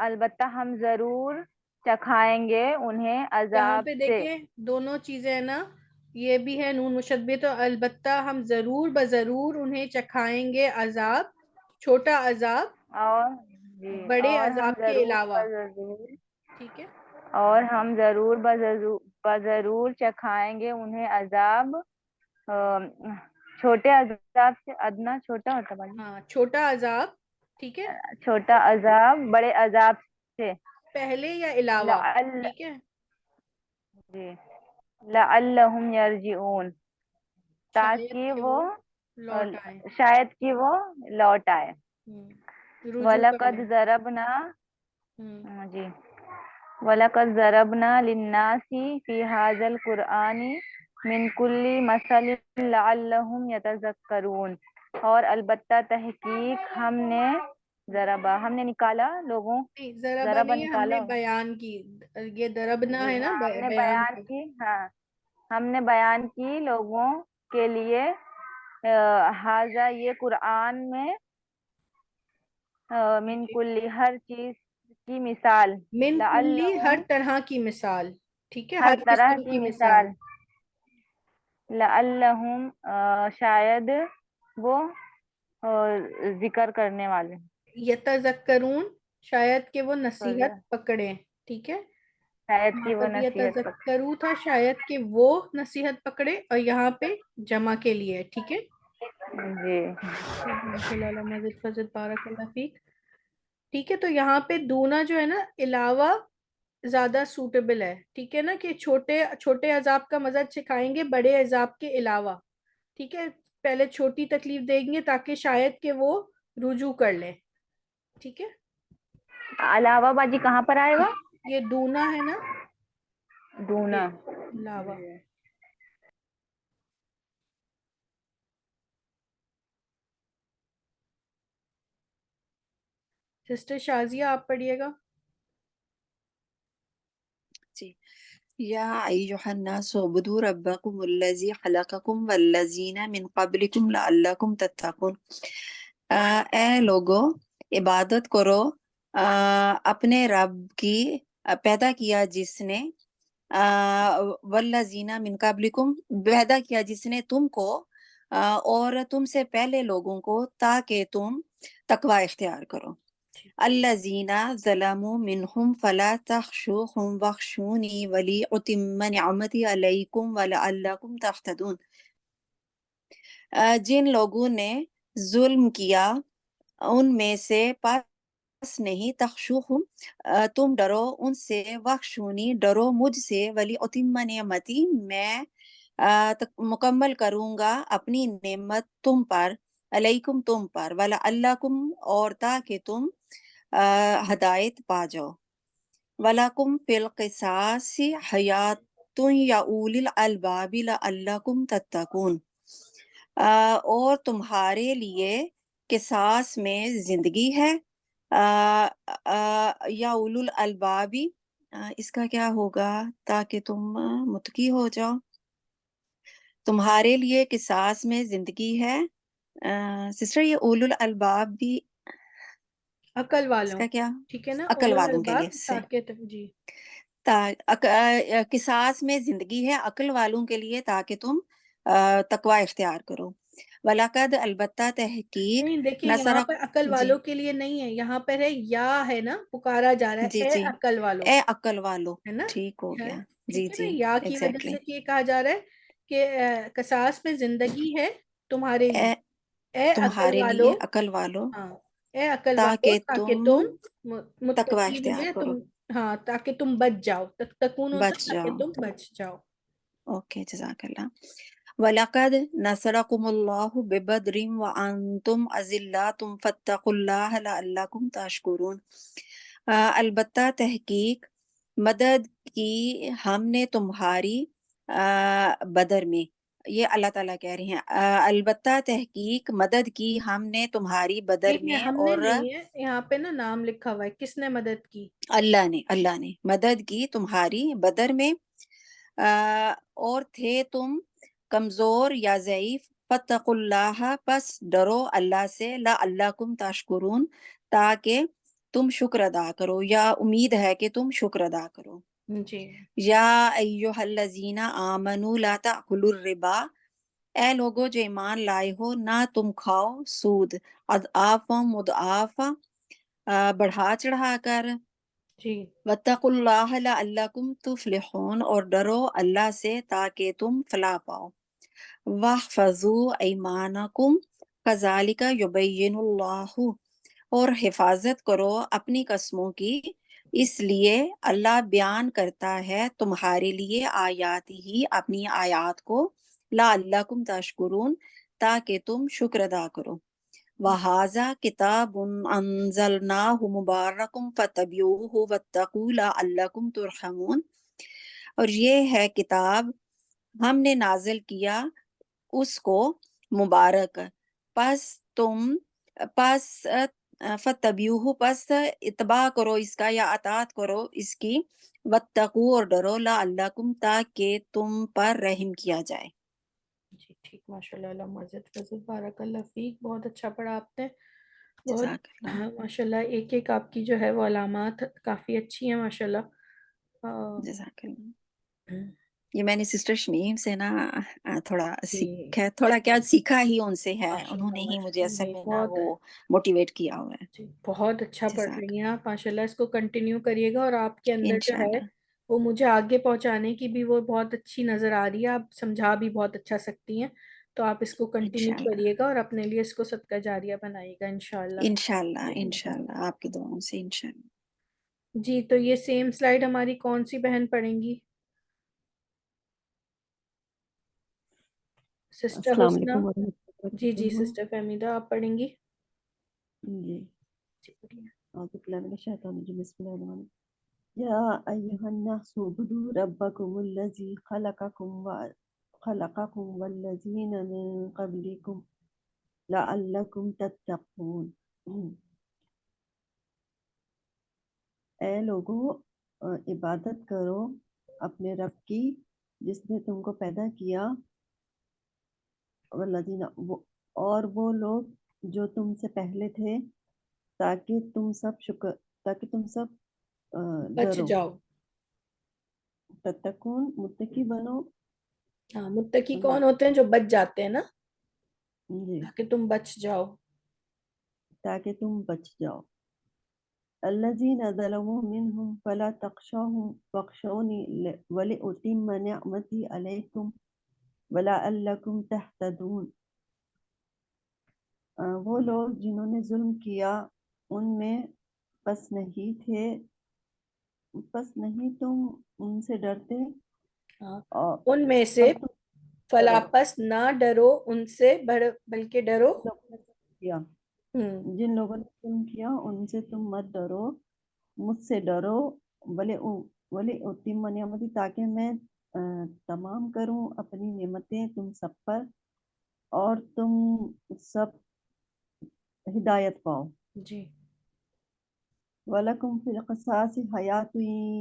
البتہ ہم ضرور چکھائیں گے انہیں یہاں عذاب پہ سے. دیکھیں دونوں چیزیں ہیں نا، یہ بھی ہے نون مشدد، تو البتہ ہم ضرور بضرور انہیں چکھائیں گے عذاب، چھوٹا عذاب اور جی بڑے اور ہم عذاب کے ضرور علاوہ. بضرور ٹھیک ہے، اور ہم ضرور بضرور چکھائیں گے انہیں عذاب چھوٹے عذاب سے، ادنا چھوٹا ہوتا ہے، ہاں چھوٹا عذاب. ٹھیک ہے، چھوٹا عذاب بڑے عذاب سے. پہلے یا علاوہ. لعل ٹھیک ہے، جی لعلہم یرجعون، شاید تاکہ کہ وہ لوٹ آئیں. شاید کہ وہ لوٹ آئے. رجوع کر وَلَقَدْ لیں. ضَرَبْنَا جی وَلَقَدْ ضَرَبْنَا لِلنَّاسِ فِي هَذَا الْقُرْآنِ مِنْ كُلِّ مَثَلٍ لَعَلَّهُمْ يَتَذَكَّرُونَ، اور البتہ تحقیق ہم نے نکالا لوگوں، نہیں ضربہ ضربہ نہیں ہے، ہم نے نکالا، بیان کی. یہ ضربنا جی ہے نا، ہاں بیان کی. ہم نے بیان کی لوگوں کے لیے حاضہ یہ قرآن میں من کلی ہر چیز کی مثال، من کلی ہر لعلہم طرح کی مثال. ٹھیک ہے، ہر ہر طرح قسم کی کی مثال. مثال، لعلہم شاید وہ ذکر کرنے والے، یتذکرون شاید کہ وہ نصیحت پکڑیں. ٹھیک ہے، شاید وہاں کہ وہ پر بھی نصیحت یتذکرو تھا، شاید کہ وہ نصیحت پکڑے، اور یہاں پہ جمع کے لیے ہے. ٹھیک ہے، جی بارک اللہ فیک. ٹھیک ہے، تو یہاں پہ دونا جو ہے نا علاوہ زیادہ سوٹیبل ہے. ٹھیک ہے نا، کہ چھوٹے عذاب کا مزہ چکھائیں گے بڑے عذاب کے علاوہ. ٹھیک ہے، پہلے چھوٹی تکلیف دیں گے تاکہ شاید کہ وہ رجوع کر لیں. ٹھیک ہے، علاوہ باجی کہاں پر آئے گا؟ یہ دونا ہے نا، دونا. یہ علاوہ. سسٹر شازیہ آپ پڑھیے گا. جی یا ایھا الناس اعبدوا ربکم الذی خلقکم والذین من قبلکم لعلکم تتقون، اے لوگو عبادت کرو اپنے رب کی، پیدا کیا جس نے، والذین من قبلکم پیدا کیا جس نے تم کو اور تم سے پہلے لوگوں کو، تاکہ تم تقوی اختیار کرو. الذین ظلموا منہم فلا تخشوہم واخشونی ولیأتم نعمتی علیکم ولعلکم تہتدون. جن لوگوں نے ظلم کیا ان میں سے، پس نہیں تخشوہم تم ڈرو ان سے، واخشونی ڈرو مجھ سے، ولیأتم نعمتی میں مکمل کروں گا اپنی نعمت تم پر، علیکم تم پر، ولعلکم اور تاکہ تم ہدایت پا جاؤ. وَلَكُمْ فِي الْقِصَاصِ حَیَاتٌ یا اُولی الْأَلْبَابِ لَعَلَّکُمْ تَتَّقُونَ، اور تمہارے لیے قصاص میں زندگی ہے، یا اولو الالباب، اس کا کیا ہوگا؟ تاکہ تم متقی ہو جاؤ. تمہارے لیے قصاص میں زندگی ہے. سسٹر یہ اولو الالباب بھی عقل اس والوں. کا کیا؟ ٹھیک ہے نا، عقل اولو والوں کے لیے الالباب سے تاکہ جی. قصاص میں زندگی ہے عقل والوں کے لیے، تاکہ تم تقوی اختیار کرو. وَلَقَدْ البتہ تحقیق نہیں دیکھیں یہاں نصرک پر عقل جی والوں کے لیے نہیں ہے، یہاں پر ہے یا ہے نا، پکارا جا رہا جی ہے اے جی عقل والوں، اے عقل والو ہے نا، ٹھیک ہو ہے گیا جی ٹھیک ہے نا، جی یا کی وجہ ایگزیکٹلی سے یہ کہا جا رہا ہے کہ قصاص میں زندگی ہے تمہارے اے لیے، اے عقل تمہارے والو، لیے عقل والو ہاں اے عقل والو تاکہ تاکہ تم تم تقوی متقی اختیار ہوئے کرو تم، ہاں تاکہ تم بچ جاؤ، تکون ہوتا بچ ہے تاکہ جاؤ تم بچ جاؤ. اوکے جزاک اللہ وَلَقَدْ نَصَرَكُمُ اللَّهُ بِبَدْرٍ وَأَنْتُمْ أَذِلَّةٌ فَاتَّقُوا اللَّهَ لَعَلَّكُمْ تَشْكُرُونَ البتہ تحقیق مدد کی ہم نے تمہاری بدر میں، یہ اللہ تعالیٰ کہہ رہی ہیں البتہ تحقیق مدد کی ہم نے تمہاری بدر دیکھیں میں ہم نے اور نہیں ہے یہاں پہ نا نام لکھا ہوا ہے، کس نے مدد کی؟ اللہ نے مدد کی تمہاری بدر میں اور تھے تم کمزور یا ضعیف فاتقوا اللہ پس ڈرو اللہ سے لعلکم تشکرون تاکہ تم شکر ادا کرو یا امید ہے کہ تم شکر ادا کرو جی یا ایہا الذین آمنوا لا تأکلوا الربا اے لوگو جو ایمان لائے ہو نہ تم کھاؤ سود اضعافا مضاعفا بڑھا چڑھا کر جی وَاتَّقُوا اللَّهَ لَعَلَّكُمْ تُفْلِحُونَ اور ڈرو اللہ سے تاکہ تم فلاح پاؤ وَاحْفَظُوا أَيْمَانَكُمْ كَذَلِكَ يُبَيِّنُ اللَّهُ اور حفاظت کرو اپنی قسموں کی اس لیے اللہ بیان کرتا ہے تمہارے لیے آیات ہی اپنی آیات کو لَعَلَّكُمْ تَشْكُرُونَ تاکہ تم شکر ادا کرو وَهَذَا كِتَابٌ أَنزَلْنَاهُ مُبَارَكٌ فَاتَّبِعُوهُ وَاتَّقُوا لَعَلَّكُمْ تُرْحَمُونَ اور یہ ہے کتاب ہم نے نازل کیا اس کو مبارک پس فَاتَّبِعُوهُ پس اتباع کرو اس کا یا اطاعت کرو اس کی وَاتَّقُوا اور ڈرو لَعَلَّكُمْ تاکہ تم پر رحم کیا جائے جی ٹھیک ماشاء اللہ علامہ عزت فضل بارک اللہ فیک، بہت اچھا پڑھا آپ نے، بہت جزاک اللہ ہاں ماشاء اللہ ایک ایک آپ کی جو ہے وہ علامات کافی اچھی ہیں ماشاء اللہ. جزاک اللہ یہ میں نے سسٹر شمیم سے نا تھوڑا جی سیکھا تھوڑا کیا سیکھا ہی ان سے ہے ماشاء انہوں اللہ نے ہی ماشاء مجھے اللہ اصل نہیں میں نا بہت وہ موٹیویٹ کیا ہوا ہے جی بہت اچھا پڑھ جزاک رہی ہیں آپ ماشاء اللہ، اس کو کنٹینیو کریے گا اور آپ کے اندر جو ہے انشاءاللہ وہ مجھے آگے پہنچانے کی بھی وہ بہت اچھی نظر آ رہی ہے، آپ سمجھا بھی بہت اچھا سکتی ہیں، تو آپ اس کو کنٹینیو انشاءاللہ کریے گا اور اپنے لیے اس کو صدقہ جاریہ بنائیے گا انشاءاللہ. انشاءاللہ انشاءاللہ آپ کی دعاؤں سے انشاءاللہ جی تو یہ سیم سلائیڈ ہماری کون سی بہن پڑھیں گی؟ سسٹر السلام حسنہ. علیکم ورحمۃ اللہ جی جی وبرکاتہ۔ سسٹر فہمیدہ آپ پڑھیں گی؟ جی جی بڑھیا. اعوذ باللہ من الشیطان الرجیم بسم اللہ الرحمن الرحیم یا ایھا الناس اعبدوا ربکم الذی خلقکم والذین من قبلکم لعلکم تتقون اے لوگوں عبادت کرو اپنے رب کی جس نے تم کو پیدا کیا والذین اور وہ لوگ جو تم سے پہلے تھے تاکہ تم سب بچ ڈرو جاؤ. تتقون متقی بنو ہاں متقی کون ہوتے ہیں؟ جو بچ جاتے ہیں نا، جی تاکہ تم بچ جاؤ. تاکہ تم بچ جاؤ الذین ظلموا منہم فلا تخشوہم واخشونی ولأتم نعمتی علیکم ولعلکم تہتدون وہ لوگ جنہوں نے ظلم کیا ان میں پس نہیں تم ان سے ڈرتے ہاں اور ان میں سے اب تم فلا ڈرو پس نہ ڈرو ان سے بلکہ ڈرو جن لوگوں نے ظلم کیا ہوں جن لوگوں نے ظلم کیا ان سے تم مت ڈرو مجھ سے ڈرو ولی اتم نعمتی تاکہ میں تمام کروں اپنی نعمتیں تم سب پر اور تم سب ہدایت پاؤ جی. وَلَكُمْ فِي الْقِصَاصِ حَيَاةٌ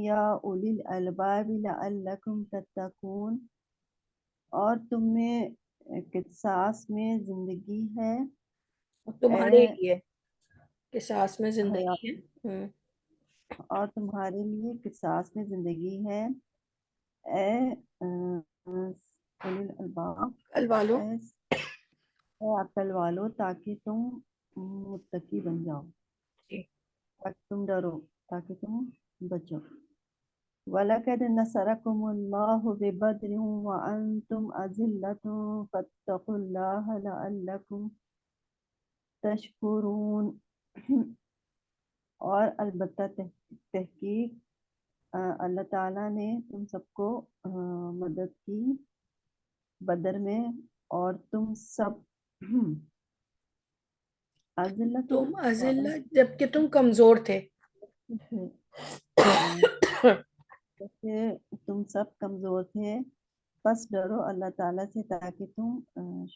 يَا أُولِي الْأَلْبَابِ لَعَلَّكُمْ تَتَّقُونَ اور تم میں قصاص میں زندگی ہے اے تمہارے لیے قصاص میں زندگی حیات ہے. اور تمہارے لیے قصاص میں زندگی ہے اے اولی الالباب کل والو اے اے عقل والو تاکہ تم متقی بن جاؤ، جی تاکہ تم ڈرو، تاکہ تم بچو۔ وَلَقَدْ نَصَرَكُمُ اللَّهُ بِبَدْرٍ وَأَنْتُمْ أَذِلَّةٌ فَاتَّقُوا اللَّهَ لَعَلَّكُمْ تشکرون۔ اور البتہ تحقیق اللہ تعالیٰ نے تم سب کو مدد کی بدر میں، اور تم سب اذلت تم اذلہ جبکہ تم کمزور تھے۔ جیسے تم سب کمزور تھے، بس ڈرو اللہ تعالیٰ سے تاکہ تم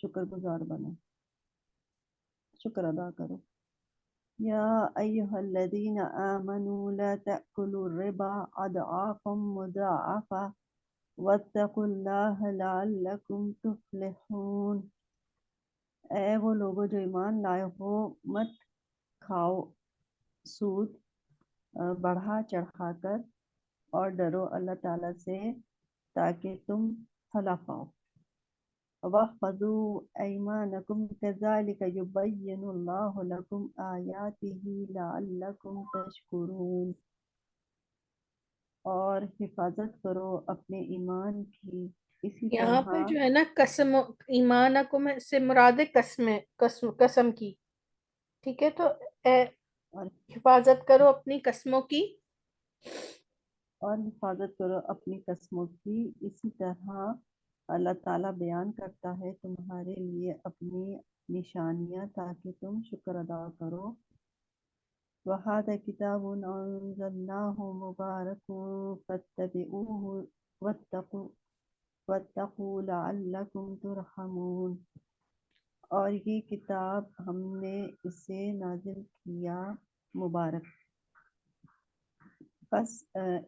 شکر گزار بنو، شکر ادا کرو۔ یا ایہا الذین آمنوا لا تأکلوا الربا اضعافا مضاعفا واتقوا اللہ لعلکم تفلحون۔ اے وہ لوگوں جو ایمان لائے ہو، مت کھاؤ سود بڑھا چڑھا کر، اور ڈرو اللہ تعالیٰ سے تاکہ تم فلاح پاؤ۔ وَاحْفَظُوا أَيْمَانَكُمْ كَذَلِكَ يُبَيِّنُ اللَّهُ لَكُمْ آيَاتِهِ لَعَلَّكُمْ تَشْكُرُونَ۔ اور حفاظت کرو اپنے ایمان کی اسی یہاں طرح، پہ جو ہے نا قسم ایمانکم سے مراد ہے قسم کی، ٹھیک ہے، تو اور حفاظت کرو اپنی قسموں کی، حفاظت کرو اپنی قسموں کی اسی طرح اللہ تعالیٰ بیان کرتا ہے تمہارے لیے اپنی نشانیاں تاکہ تم شکر ادا کرو۔ وَهَذَا كِتَابٌ أَنزَلْنَاهُ مُبَارَكٌ فَاتَّبِعُوهُ وَاتَّقُوا لَعَلَّكُمْ تُرْحَمُونَ۔ اور یہ کتاب ہم نے اسے نازل کیا مبارک، بس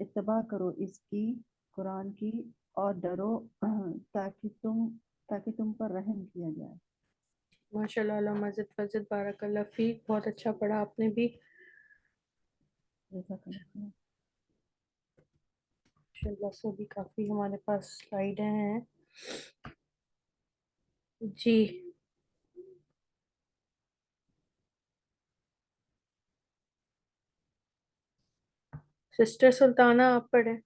اتباع کرو اس کی، قرآن کی، اور ڈرو تاکہ تم پر رحم کیا جائے۔ ماشاء اللہ، اللہ مزید فضل، بارک اللہ فیک، بہت اچھا پڑھا آپ نے بھی، جزاک اللہ خیر۔ ماشاء اللہ سے بھی کافی ہمارے پاس سلائیڈ ہیں۔ جی سسٹر سلطانہ آپ پڑھیں۔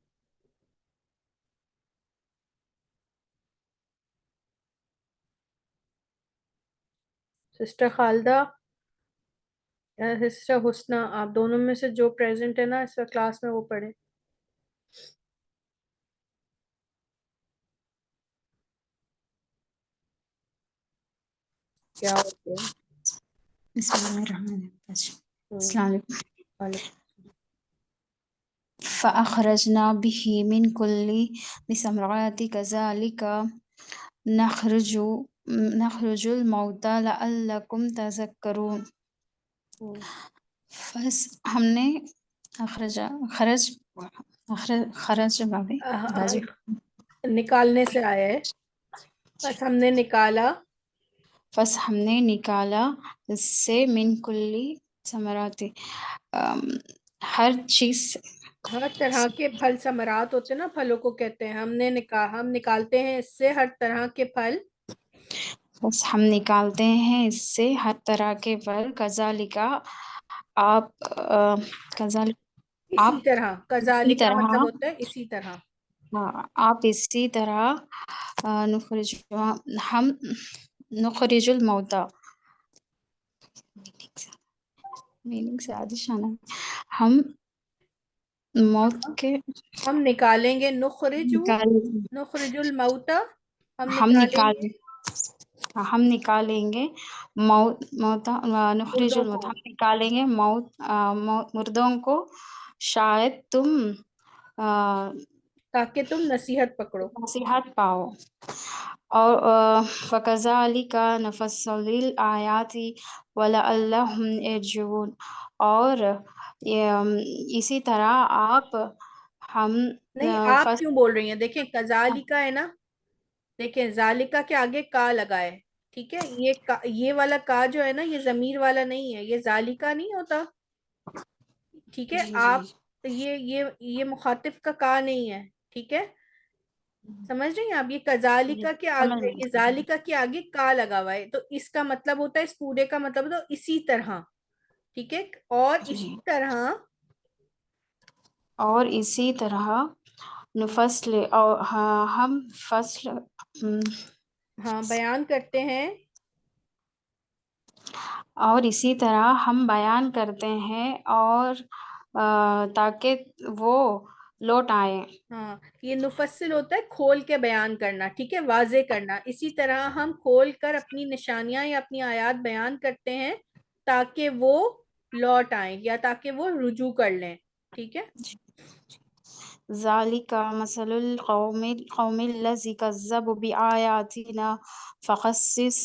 سسٹر خالدہ یا سسٹر حسنہ، آپ دونوں میں سے جو پریزنٹ ہے نا اس وقت کلاس میں وہ پڑھیں۔ کیا ہو گیا؟ بسم اللہ الرحمن الرحیم۔ ہوں، السلام علیکم۔ وعلیکم۔ فأخرجنا به من كل الثمرات كذلك نخرج الموتى لعلكم تذكرون۔ بس ہم نے خرج بابی بازو نکالنے سے آیا ہے، بس ہم نے نکالا، بس ہم نے نکالا اس سے من کلی ثمراتی ہر چیز سے، ہر طرح کے پھل ثمرات ہوتے ہیں نا، پھلوں کو کہتے ہیں، ہم نکالتے ہیں اس سے ہر طرح کے پھل، بس ہم نکالتے ہیں اس سے ہر طرح کے پھل، کذالکا آپ اسی طرح، اسی کذالک کا طرح مطلب ہوتا ہے اسی طرح۔ آپ اسی طرح ہم نخرج الموتى میننگ سے آدشانہ ہم موت کے ہم نکالیں گے، نخرج الموتى، ہم نکالیں گے موتا نخرج مردوں الموت، کو، ہم نکالیں گے مردوں کو، شاید تم تاکہ تم نصیحت پکڑو۔ نصیحت پاؤ۔ اور فَكَذَلِكَ نَفَصِّلُ الْآيَاتِ وَلَعَلَّهُمْ يَرْجِعُونَ، اور اسی طرح ہم نہیں، آپ کیوں بول رہی ہیں؟ دیکھیں کذالک ہے نا، دیکھیں ذالکہ کے آگے کا لگا ہے، ٹھیک ہے، یہ والا کا جو ہے نا یہ ضمیر والا نہیں ہے، یہ ذالکہ نہیں ہوتا، ٹھیک ہے، جی آپ یہ مخاطب کا کا نہیں ہے، ٹھیک ہے، سمجھ رہی ہیں آپ؟ یہ کذالکا کے سمجھ آگے، گئی۔ یہ ذالکا کے آگے کا لگا ہوا ہے، تو اس کا مطلب ہوتا ہے، اس پورے کا مطلب ہوتا ہے اسی طرح، ٹھیک ہے، اور جی اسی طرح اور اسی طرح نفصل اور ہم فصل ہاں بیان کرتے ہیں، اور اسی طرح ہم بیان کرتے ہیں، اور تاکہ وہ لوٹ آئیں۔ ہاں یہ نفصل ہوتا ہے کھول کے بیان کرنا، ٹھیک ہے، واضح کرنا، اسی طرح ہم کھول کر اپنی نشانیاں یا اپنی آیات بیان کرتے ہیں تاکہ وہ لوٹ آئیں یا تاکہ وہ رجوع کر لیں، ٹھیک ہے۔ ذالک مثل القوم الذی کذبوا بآیاتنا فقصص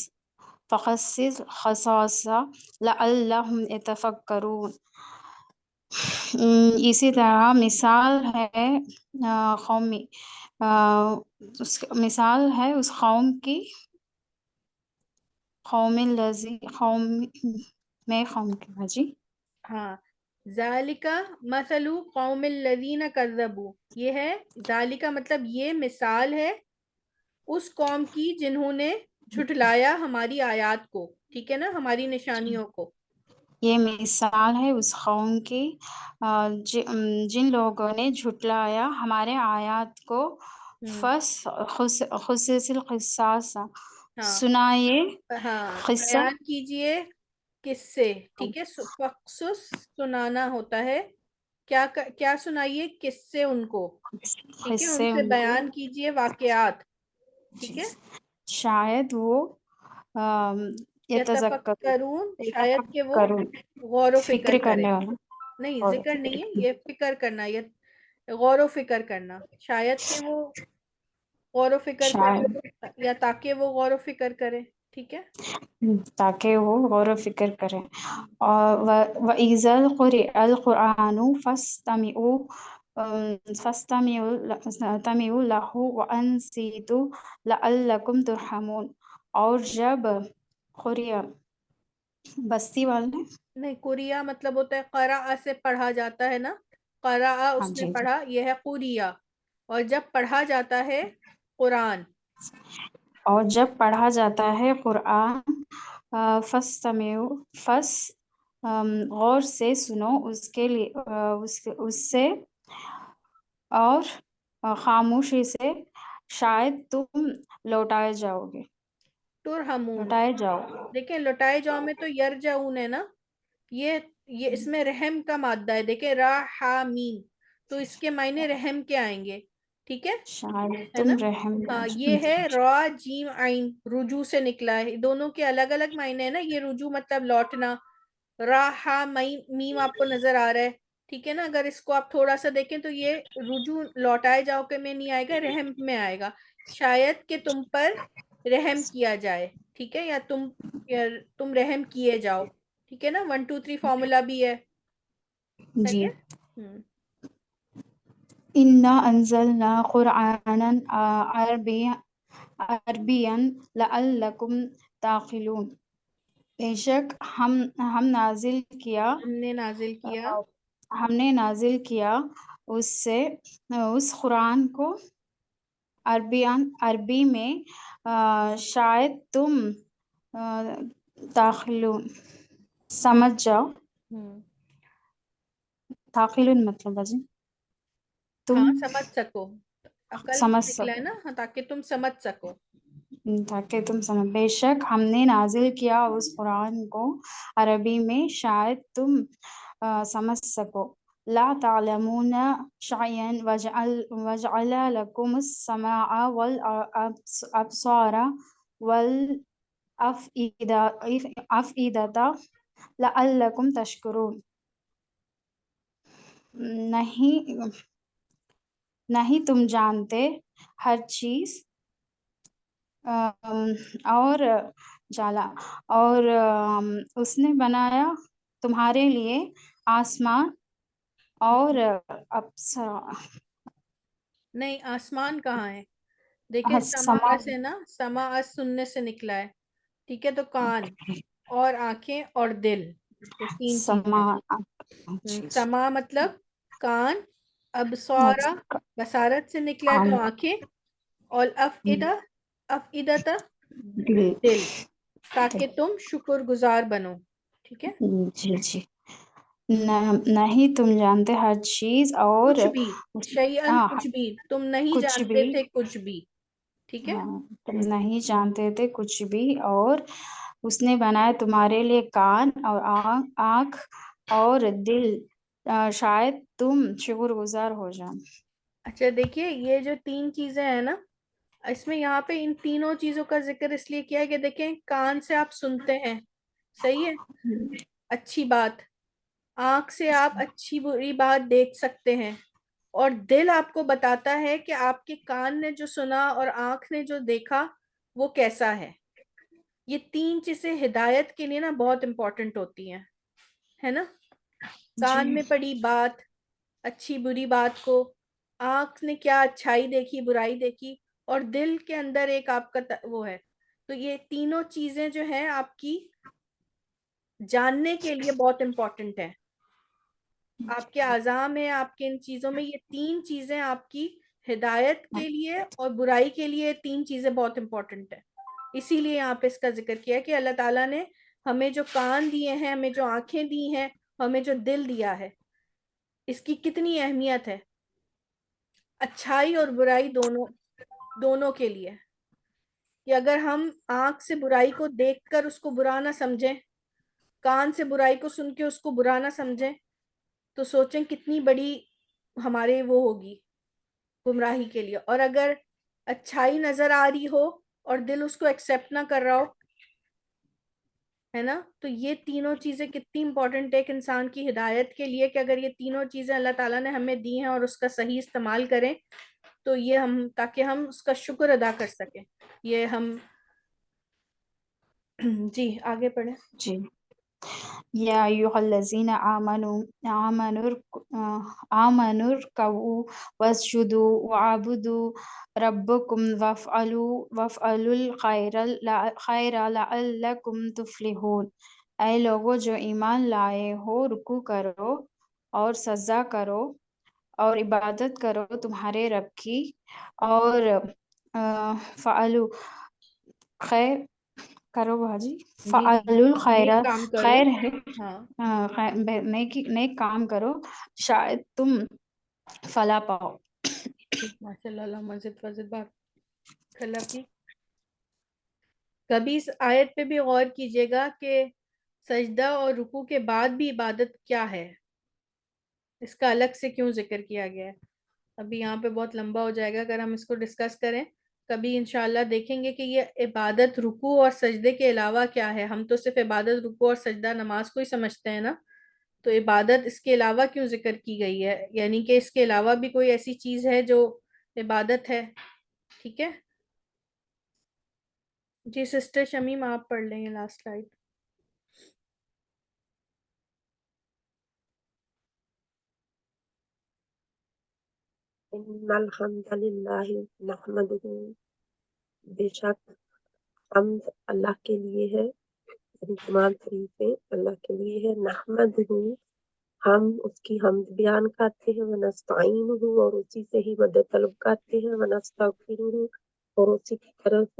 قصص لعلہم یتفکرون۔ اسی طرح مثال ہے قومی مثال ہے اس قوم کی، قوم الذی قوم کی جی ہاں ذالکا مثل قوم الذین کذبوا، یہ ہے ذالکا مطلب یہ مثال ہے اس قوم کی جنہوں نے جھٹلایا ہماری آیات کو، ٹھیک ہے نا، ہماری نشانیوں کو۔ یہ مثال ہے اس قوم کی جن لوگوں نے جھٹلایا ہمارے آیات کو، خصوص القصاص ہاں سنائے ہاں قصہ، بیان کیجئے کس سے، ٹھیک ہے، فقصص سنانا ہوتا ہے، کیا سنائیے، کس سے ان کو، ٹھیک ہے، ان قصے سے ان کو، بیان کیجئے واقعات، ٹھیک جی ہے، شاید وہ یتذکر یتفکرون، شاید کہ وہ غور و فکر فکر کرے، کرنے والا، نہیں اور ذکر فکر نہیں ہے، یہ فکر کرنا، یہ غور و فکر کرنا، شاید کہ وہ غور و فکر شاید کرے یا تاکہ وہ غور و فکر کرے، ٹھیک ہے۔ تاکہ وہ غور و فکر کریں۔ اور وَإِذَا قُرِئَ الْقُرْآنُ فَاسْتَمِعُوا لَهُ وَأَنصِتُوا لَعَلَّكُمْ تُرْحَمُونَ، اور جب قُرِئ بستی والے، نہیں قریہ مطلب ہوتا ہے قرأ سے پڑھا جاتا ہے نا، قرأ ہاں اس نے جی جی، پڑھا، یہ ہے قریہ، اور جب پڑھا جاتا ہے قرآن، اور جب پڑھا جاتا ہے قرآن، فَاسْتَمِعُوا غور سے سنو اس کے لیے اس سے، اور خاموشی سے، شاید تم لوٹائے جاؤ گے، ترحمون، لوٹائے جاؤ۔ دیکھیں لوٹائے جاؤ میں تو یرجعون ہے نا، یہ اس میں رحم کا مادہ ہے، دیکھیں راحمین، تو اس کے معنی رحم کے آئیں گے، ٹھیک ہے شاید نا، تم رحم ہاں یہ ہے را جیم عین، رجوع سے نکلا ہے، دونوں کے الگ الگ معنی ہے نا، یہ رجوع مطلب لوٹنا، راحا میم آپ کو نظر آ رہا ہے، ٹھیک ہے نا، اگر اس کو آپ تھوڑا سا دیکھیں تو یہ رجوع لوٹائے جاؤ کے میں نہیں آئے گا، رحم میں آئے گا، شاید کہ تم پر رحم کیا جائے، ٹھیک ہے، یا تم رحم کیے جاؤ، ٹھیک ہے نا، 1 2 3 فارمولا بھی ہے، صحیح جی۔ ہے۔ انا انزلنا قرآنا عربیا لعلکم تعقلون، بے شک ہم نازل کیا ہم نے نازل کیا ہم نے نازل کیا اس قرآن کو عربی میں شاید تم تعقلون سمجھ جاؤ۔ تعقلون مطلب ہے جی ہاں تم سمجھ سکو، عقل سمجھ نکلا ہے سکو، نا، ہاں تاکہ تم سمجھ سکو، تاکہ تم سمجھ، بے شک ہم نے نازل کیا اس قرآن کو عربی میں شاید تم سمجھ سکو۔ لا تعلمون شيئا وجعل لكم السمع والأبصار والأفئدة لعلكم تشکرون، نہیں تم جانتے ہر چیز اور جالا، اور اس نے بنایا تمہارے لیے آسمان اور نہیں آسمان کہاں ہے، دیکھیں سما سما سے نا، سما سننے سے نکلا ہے، ٹھیک ہے، تو کان اور آنکھیں اور دل، یہ 3 چیزیں، سما سما مطلب کان، ابصارا بصارت سے نکلا ہے تو آنکھیں، اور افئدہ دل، تاکہ تم شکر گزار بنو. ٹھیک ہے. جی جی. نہیں تم جانتے ہر چیز اور کچھ بھی، شیئن ہاں کچھ بھی، تم نہیں کچھ جانتے بھی، تھے کچھ بھی. ٹھیک ہے. ہاں تم نہیں جانتے تھے کچھ بھی، اور اس نے بنایا تمہارے لیے کان اور آنکھ اور دل، شاید تم شکر گزار ہو جاؤ. اچھا دیکھیے، یہ جو 3 چیزیں ہیں نا، اس میں یہاں پہ ان تینوں چیزوں کا ذکر اس لیے کیا ہے کہ دیکھیں، کان سے آپ سنتے ہیں، صحیح ہے، اچھی بات. آنکھ سے آپ اچھی بری بات دیکھ سکتے ہیں، اور دل آپ کو بتاتا ہے کہ آپ کے کان نے جو سنا اور آنکھ نے جو دیکھا وہ کیسا ہے. یہ 3 چیزیں ہدایت کے لیے نا بہت امپورٹنٹ ہوتی ہیں، ہے نا. کان میں پڑی بات، اچھی بری بات کو، آنکھ نے کیا اچھائی دیکھی برائی دیکھی، اور دل کے اندر ایک آپ کا وہ ہے. تو یہ تینوں چیزیں جو ہیں آپ کی جاننے کے لیے بہت امپورٹنٹ ہے. آپ کے اعضاء میں، آپ کے ان چیزوں میں، یہ 3 چیزیں آپ کی ہدایت کے لیے اور برائی کے لیے 3 چیزیں بہت امپورٹنٹ ہیں. اسی لیے یہاں پہ اس کا ذکر کیا کہ اللہ تعالیٰ نے ہمیں جو کان دیے ہیں، ہمیں جو آنکھیں دی ہیں، ہمیں جو دل دیا ہے، اس کی کتنی اہمیت ہے اچھائی اور برائی دونوں کے لیے. کہ اگر ہم آنکھ سے برائی کو دیکھ کر اس کو برا نہ سمجھیں، کان سے برائی کو سن کے اس کو برا نہ سمجھیں، تو سوچیں کتنی بڑی ہمارے وہ ہوگی گمراہی کے لیے. اور اگر اچھائی نظر آ رہی ہو اور دل اس کو ایکسیپٹ نہ کر رہا ہو، ہے نا. تو یہ تینوں چیزیں کتنی امپورٹنٹ ہے ایک انسان کی ہدایت کے لیے، کہ اگر یہ تینوں چیزیں اللہ تعالیٰ نے ہمیں دی ہیں اور اس کا صحیح استعمال کریں، تو یہ تاکہ ہم اس کا شکر ادا کر سکیں. یہ ہم جی آگے پڑھیں. جی. یا ایھا الذین آمنوا ارکعوا واسجدوا وعبدوا ربکم وافعلوا الخیر لعلکم تفلحون. اے لوگو جو ایمان لائے ہو، رکوع کرو اور سجدہ کرو اور عبادت کرو تمہارے رب کی، اور فعلوا خیر کرو باجی، جی جی، فعلوا الخیر، نیک کام کرو. خیر ہے، ہاں نیک کام کرو، شاید تم فلاح پاؤ. ماشاء اللہ، اللہ مزید وزید بات اللہ کی. کبھی اس آیت پہ بھی غور کیجئے گا کہ سجدہ اور رکوع کے بعد بھی عبادت کیا ہے، اس کا الگ سے کیوں ذکر کیا گیا ہے. ابھی یہاں پہ بہت لمبا ہو جائے گا اگر ہم اس کو ڈسکس کریں. کبھی انشاءاللہ دیکھیں گے کہ یہ عبادت رکوع اور سجدے کے علاوہ کیا ہے. ہم تو صرف عبادت، رکوع اور سجدہ نماز کو ہی سمجھتے ہیں نا، تو عبادت اس کے علاوہ کیوں ذکر کی گئی ہے، یعنی کہ اس کے علاوہ بھی کوئی ایسی چیز ہے جو عبادت ہے. ٹھیک ہے جی. سسٹر شمیم آپ پڑھ لیں گے لاسٹ سلائیڈ. ان الحمد للہ نحمده، بے شک حمد اللہ کے لیے ہے، یعنی تمام تعریفیں اللہ کے لیے ہے. نحمده، ہم اس کی حمد بیان کرتے ہیں. ونستعینہ، اور اسی سے ہی مدد طلب کرتے ہیں. ونستغفرہ، اور اسی کی طرف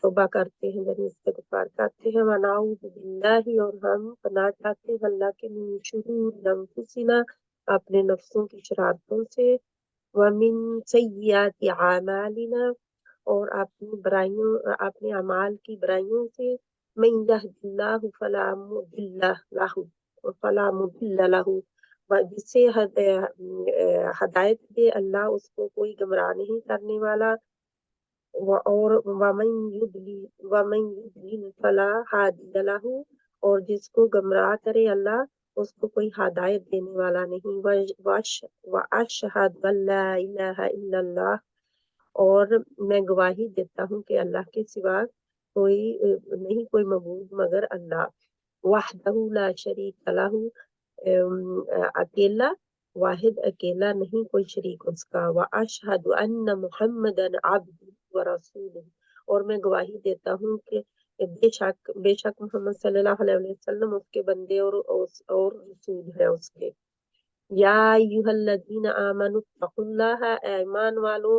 توبہ کرتے ہیں، یعنی استغفار کرتے ہیں. ونعوذ باللہ، اور ہم پناہ چاہتے ہیں اللہ کے، من شرور انفسنا، اپنے نفسوں کی شرارتوں سے. ومن سیئات اعمالنا، اور اپنی برائیوں، اپنے اعمال کی برائیوں سے. من یہد اللہ فلا مضل لہ، جس سے ہدایت دے اللہ، اس کو کوئی گمراہ نہیں کرنے والا. اور ومن یضلل فلا ہادی لہ، اور جس کو گمراہ کرے اللہ، اس کو کوئی ہدایت دینے والا نہیں. واشہد ان لا الہ الا اللہ، اور میں گواہی دیتا ہوں کہ اللہ کے سوا کوئی نہیں، کوئی معبود مگر اللہ. وحدہ لا شریک لہ، اکیلا، واحد اکیلا، نہیں کوئی شریک اس کا. واشہد ان محمدا عبدہ ورسولہ، اور میں گواہی دیتا ہوں کہ بے شک محمد صلی اللہ علیہ وسلم اس کے بندے اور رسول ہے اس کے. یا ایھا الذین آمنوا اتقوا اللہ، اے ایمان والو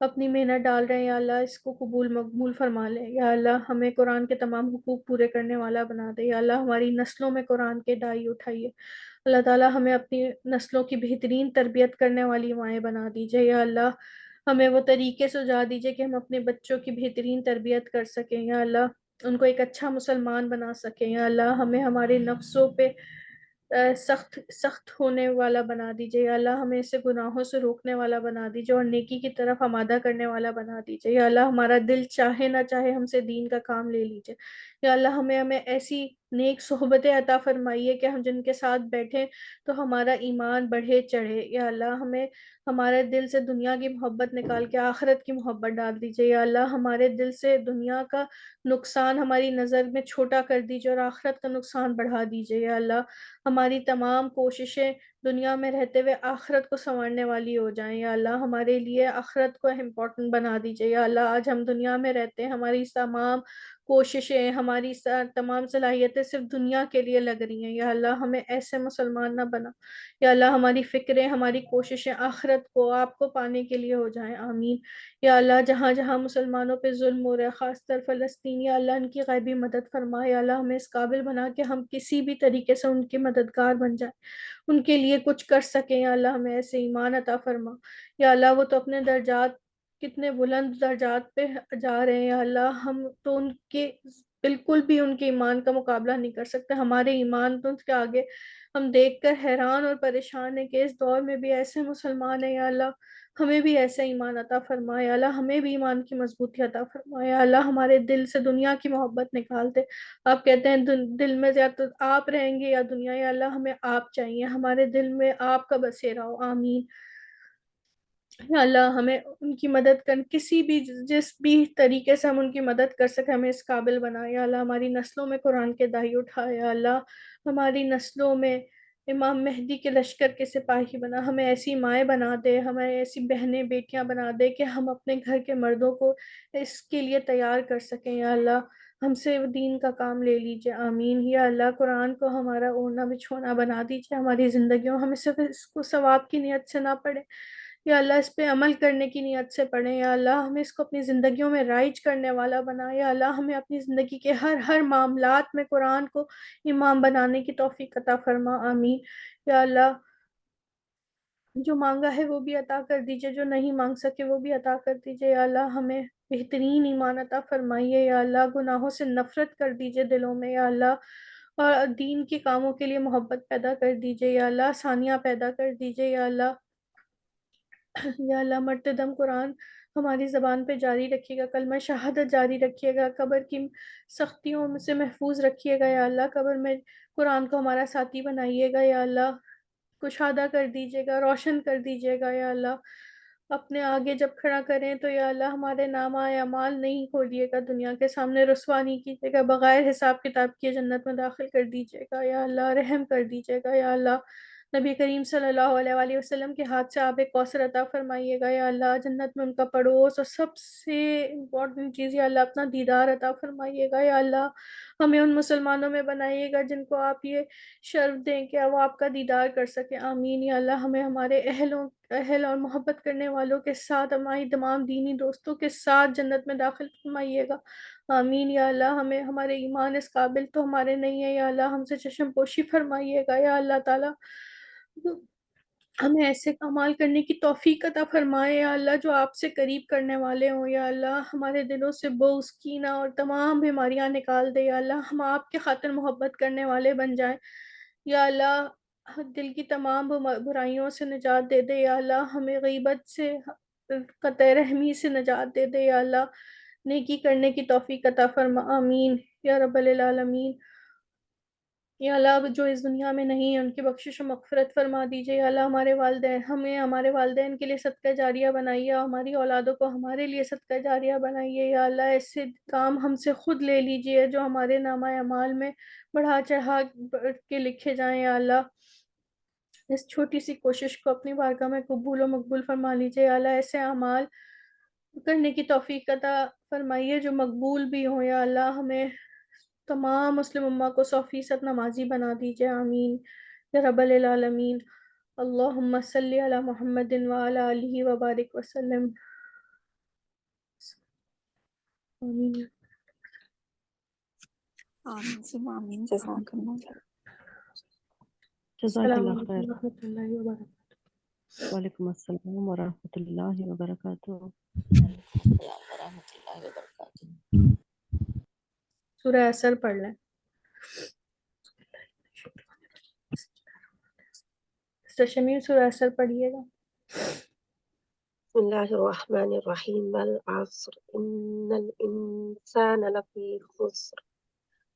اپنی محنت ڈال رہے ہیں یا اللہ اس کو قبول مقبول فرما لے. یا اللہ ہمیں قرآن کے تمام حقوق پورے کرنے والا بنا دے. یا اللہ ہماری نسلوں میں قرآن کے دائی اٹھائیے. اللہ تعالیٰ ہمیں اپنی نسلوں کی بہترین تربیت کرنے والی مائیں بنا دیجیے. یا اللہ ہمیں وہ طریقے سجا دیجیے کہ ہم اپنے بچوں کی بہترین تربیت کر سکیں. یا اللہ ان کو ایک اچھا مسلمان بنا سکیں. یا اللہ ہمیں ہمارے نفسوں پہ سخت ہونے والا بنا دیجیے. یا اللہ ہمیں اسے گناہوں سے روکنے والا بنا دیجیے اور نیکی کی طرف آمادہ کرنے والا بنا دیجیے. یا اللہ ہمارا دل چاہے نہ چاہے ہم سے دین کا کام لے لیجیے. یا اللہ ہمیں ایسی نیک صحبتیں عطا فرمائیے کہ ہم جن کے ساتھ بیٹھیں تو ہمارا ایمان بڑھے چڑھے. یا اللہ ہمیں ہمارے دل سے دنیا کی محبت نکال کے آخرت کی محبت ڈال دیجیے. یا اللہ ہمارے دل سے دنیا کا نقصان ہماری نظر میں چھوٹا کر دیجیے اور آخرت کا نقصان بڑھا دیجیے. یا اللہ ہماری تمام کوششیں دنیا میں رہتے ہوئے آخرت کو سنوارنے والی ہو جائیں. یا اللہ ہمارے لیے آخرت کو امپورٹنٹ بنا دیجیے. یا اللہ آج ہم دنیا میں رہتے ہیں، ہماری تمام کوششیں، ہماری تمام صلاحیتیں صرف دنیا کے لیے لگ رہی ہیں. یا اللہ ہمیں ایسے مسلمان نہ بنا. یا اللہ ہماری فکریں، ہماری کوششیں آخرت کو، آپ کو پانے کے لیے ہو جائیں. آمین. یا اللہ جہاں جہاں مسلمانوں پہ ظلم ہو رہا ہے، خاص طر فلسطین، یا اللہ ان کی غیبی مدد فرما. یا اللہ ہمیں اس قابل بنا کہ ہم کسی بھی طریقے سے ان کی مددگار بن جائیں، ان کے لیے کچھ کر سکیں. یا اللہ ہمیں ایسے ایمان عطا فرما. یا اللہ وہ تو اپنے درجات کتنے بلند درجات پہ جا رہے ہیں. یا اللہ ہم تو ان کے بالکل بھی ان کے ایمان کا مقابلہ نہیں کر سکتے. ہمارے ایمان تو ان کے آگے ہم دیکھ کر حیران اور پریشان ہیں کہ اس دور میں بھی ایسے مسلمان ہیں. یا اللہ ہمیں بھی ایسا ایمان عطا فرما. یا اللہ ہمیں بھی ایمان کی مضبوطی عطا فرما. یا اللہ ہمارے دل سے دنیا کی محبت نکال دے. آپ کہتے ہیں دل میں یا تو آپ رہیں گے یا دنیا. یا اللہ ہمیں آپ چاہیے، ہمارے دل میں آپ کا بسیرا ہو. آمین. یا اللہ ہمیں ان کی مدد کر، کسی بھی جس بھی طریقے سے ہم ان کی مدد کر سکیں ہمیں اس قابل بنا. یا اللہ ہماری نسلوں میں قرآن کے دائی اٹھا. یا اللہ ہماری نسلوں میں امام مہدی کے لشکر کے سپاہی بنا. ہمیں ایسی مائیں بنا دے، ہمیں ایسی بہنیں بیٹیاں بنا دے کہ ہم اپنے گھر کے مردوں کو اس کے لیے تیار کر سکیں. یا اللہ ہم سے دین کا کام لے لیجیے. آمین. یا اللہ قرآن کو ہمارا اوڑھنا بچھونا بنا دیجیے ہماری زندگیوں. ہمیں صرف اس کو ثواب کی نیت سے نہ پڑھے، یا اللہ اس پہ عمل کرنے کی نیت سے پڑھیں. یا اللہ ہمیں اس کو اپنی زندگیوں میں رائج کرنے والا بنا. یا اللہ ہمیں اپنی زندگی کے ہر معاملات میں قرآن کو امام بنانے کی توفیق عطا فرما. آمین. یا اللہ جو مانگا ہے وہ بھی عطا کر دیجیے، جو نہیں مانگ سکے وہ بھی عطا کر دیجیے. یا اللہ ہمیں بہترین ایمان عطا فرمائیے. یا اللہ گناہوں سے نفرت کر دیجیے دلوں میں. یا اللہ اور دین کے کاموں کے لیے محبت پیدا کر دیجیے. یا اللہ آسانیاں پیدا کر دیجیے. یا اللہ یا اللہ مرتے دم قرآن ہماری زبان پہ جاری رکھیے گا، کلمہ شہادت جاری رکھیے گا، قبر کی سختیوں سے محفوظ رکھیے گا. یا اللہ قبر میں قرآن کو ہمارا ساتھی بنائیے گا. یا اللہ کشادہ کر دیجیے گا، روشن کر دیجیے گا. یا اللہ اپنے آگے جب کھڑا کریں تو یا اللہ ہمارے نامہ اعمال نہیں کھولیے گا، دنیا کے سامنے رسوا نہیں کیجیے گا، بغیر حساب کتاب کیے جنت میں داخل کر دیجیے گا. یا اللہ رحم کر دیجیے گا. یا اللہ نبی کریم صلی اللہ علیہ وآلہ وسلم کے ہاتھ سے آب کوثر عطا فرمائیے گا. یا اللہ جنت میں ان کا پڑوس اور سب سے امپورٹنٹ چیز یا اللہ اپنا دیدار عطا فرمائیے گا. یا اللہ ہمیں ان مسلمانوں میں بنائیے گا جن کو آپ یہ شرف دیں کہ وہ آپ کا دیدار کر سکیں. آمین. یا اللہ ہمیں ہمارے اہل اور محبت کرنے والوں کے ساتھ، ہماری تمام دینی دوستوں کے ساتھ جنت میں داخل فرمائیے گا. آمین. یا اللہ ہمیں ہمارے ایمان اس قابل تو ہمارے نہیں ہے، یا اللہ ہم سے چشم پوشی فرمائیے گا. یا اللہ تعالیٰ ہمیں ایسے اعمال کرنے کی توفیق عطا فرمائے یا اللہ جو آپ سے قریب کرنے والے ہوں. یا اللہ ہمارے دلوں سے بغض، کینہ اور تمام بیماریاں نکال دے. یا اللہ ہم آپ کے خاطر محبت کرنے والے بن جائیں. یا اللہ دل کی تمام برائیوں سے نجات دے دے. یا اللہ ہمیں غیبت سے، قطع رحمی سے نجات دے دے. یا اللہ نیکی کرنے کی توفیق عطا فرما. آمین یا رب العالمین. یا اللہ جو اس دنیا میں نہیں ہے ان کی بخشش و مغفرت فرما دیجیے. یا اللہ ہمارے والدین کے لیے صدقہ جاریہ بنائیے، اور ہماری اولادوں کو ہمارے لیے صدقہ جاریہ بنائیے. یا اللہ ایسے کام ہم سے خود لے لیجیے جو ہمارے نامہ اعمال میں بڑھا چڑھا کے لکھے جائیں. یا اللہ اس چھوٹی سی کوشش کو اپنی بارگاہ میں قبول و مقبول فرما لیجیے. یا اللہ ایسے اعمال کرنے کی توفیق عطا فرمائیے جو مقبول بھی ہوں. یا اللہ ہمیں تمام مسلم امہ کو 100% نمازی بنا دیجیے. آمین یا رب العالمین. اللہم صلی علی محمد وعلی آلہ وبارک وسلم. آمین. آمین ثم آمین. جزاک اللہ خیر. جزاک السلام اللہ خیر. علیکم و رحمۃ اللہ وبرکاتہ. وعلیکم السلام ورحمۃ اللہ وبرکاتہ. ورحمۃ اللہ وبرکاتہ. سورہ اثر پڑھ لیں. سر شمیم سورہ اثر پڑھیے گا. بسم الله الرحمن الرحيم والعصر إن الإنسان لفي خسر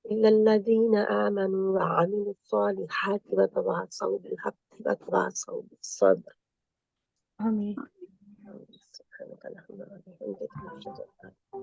إلا الذين آمنوا وعملوا الصالحات وتواصوا بالحق وتواصوا بالصبر. آمین. سبحانك اللهم وبحمدك نشهد أن لا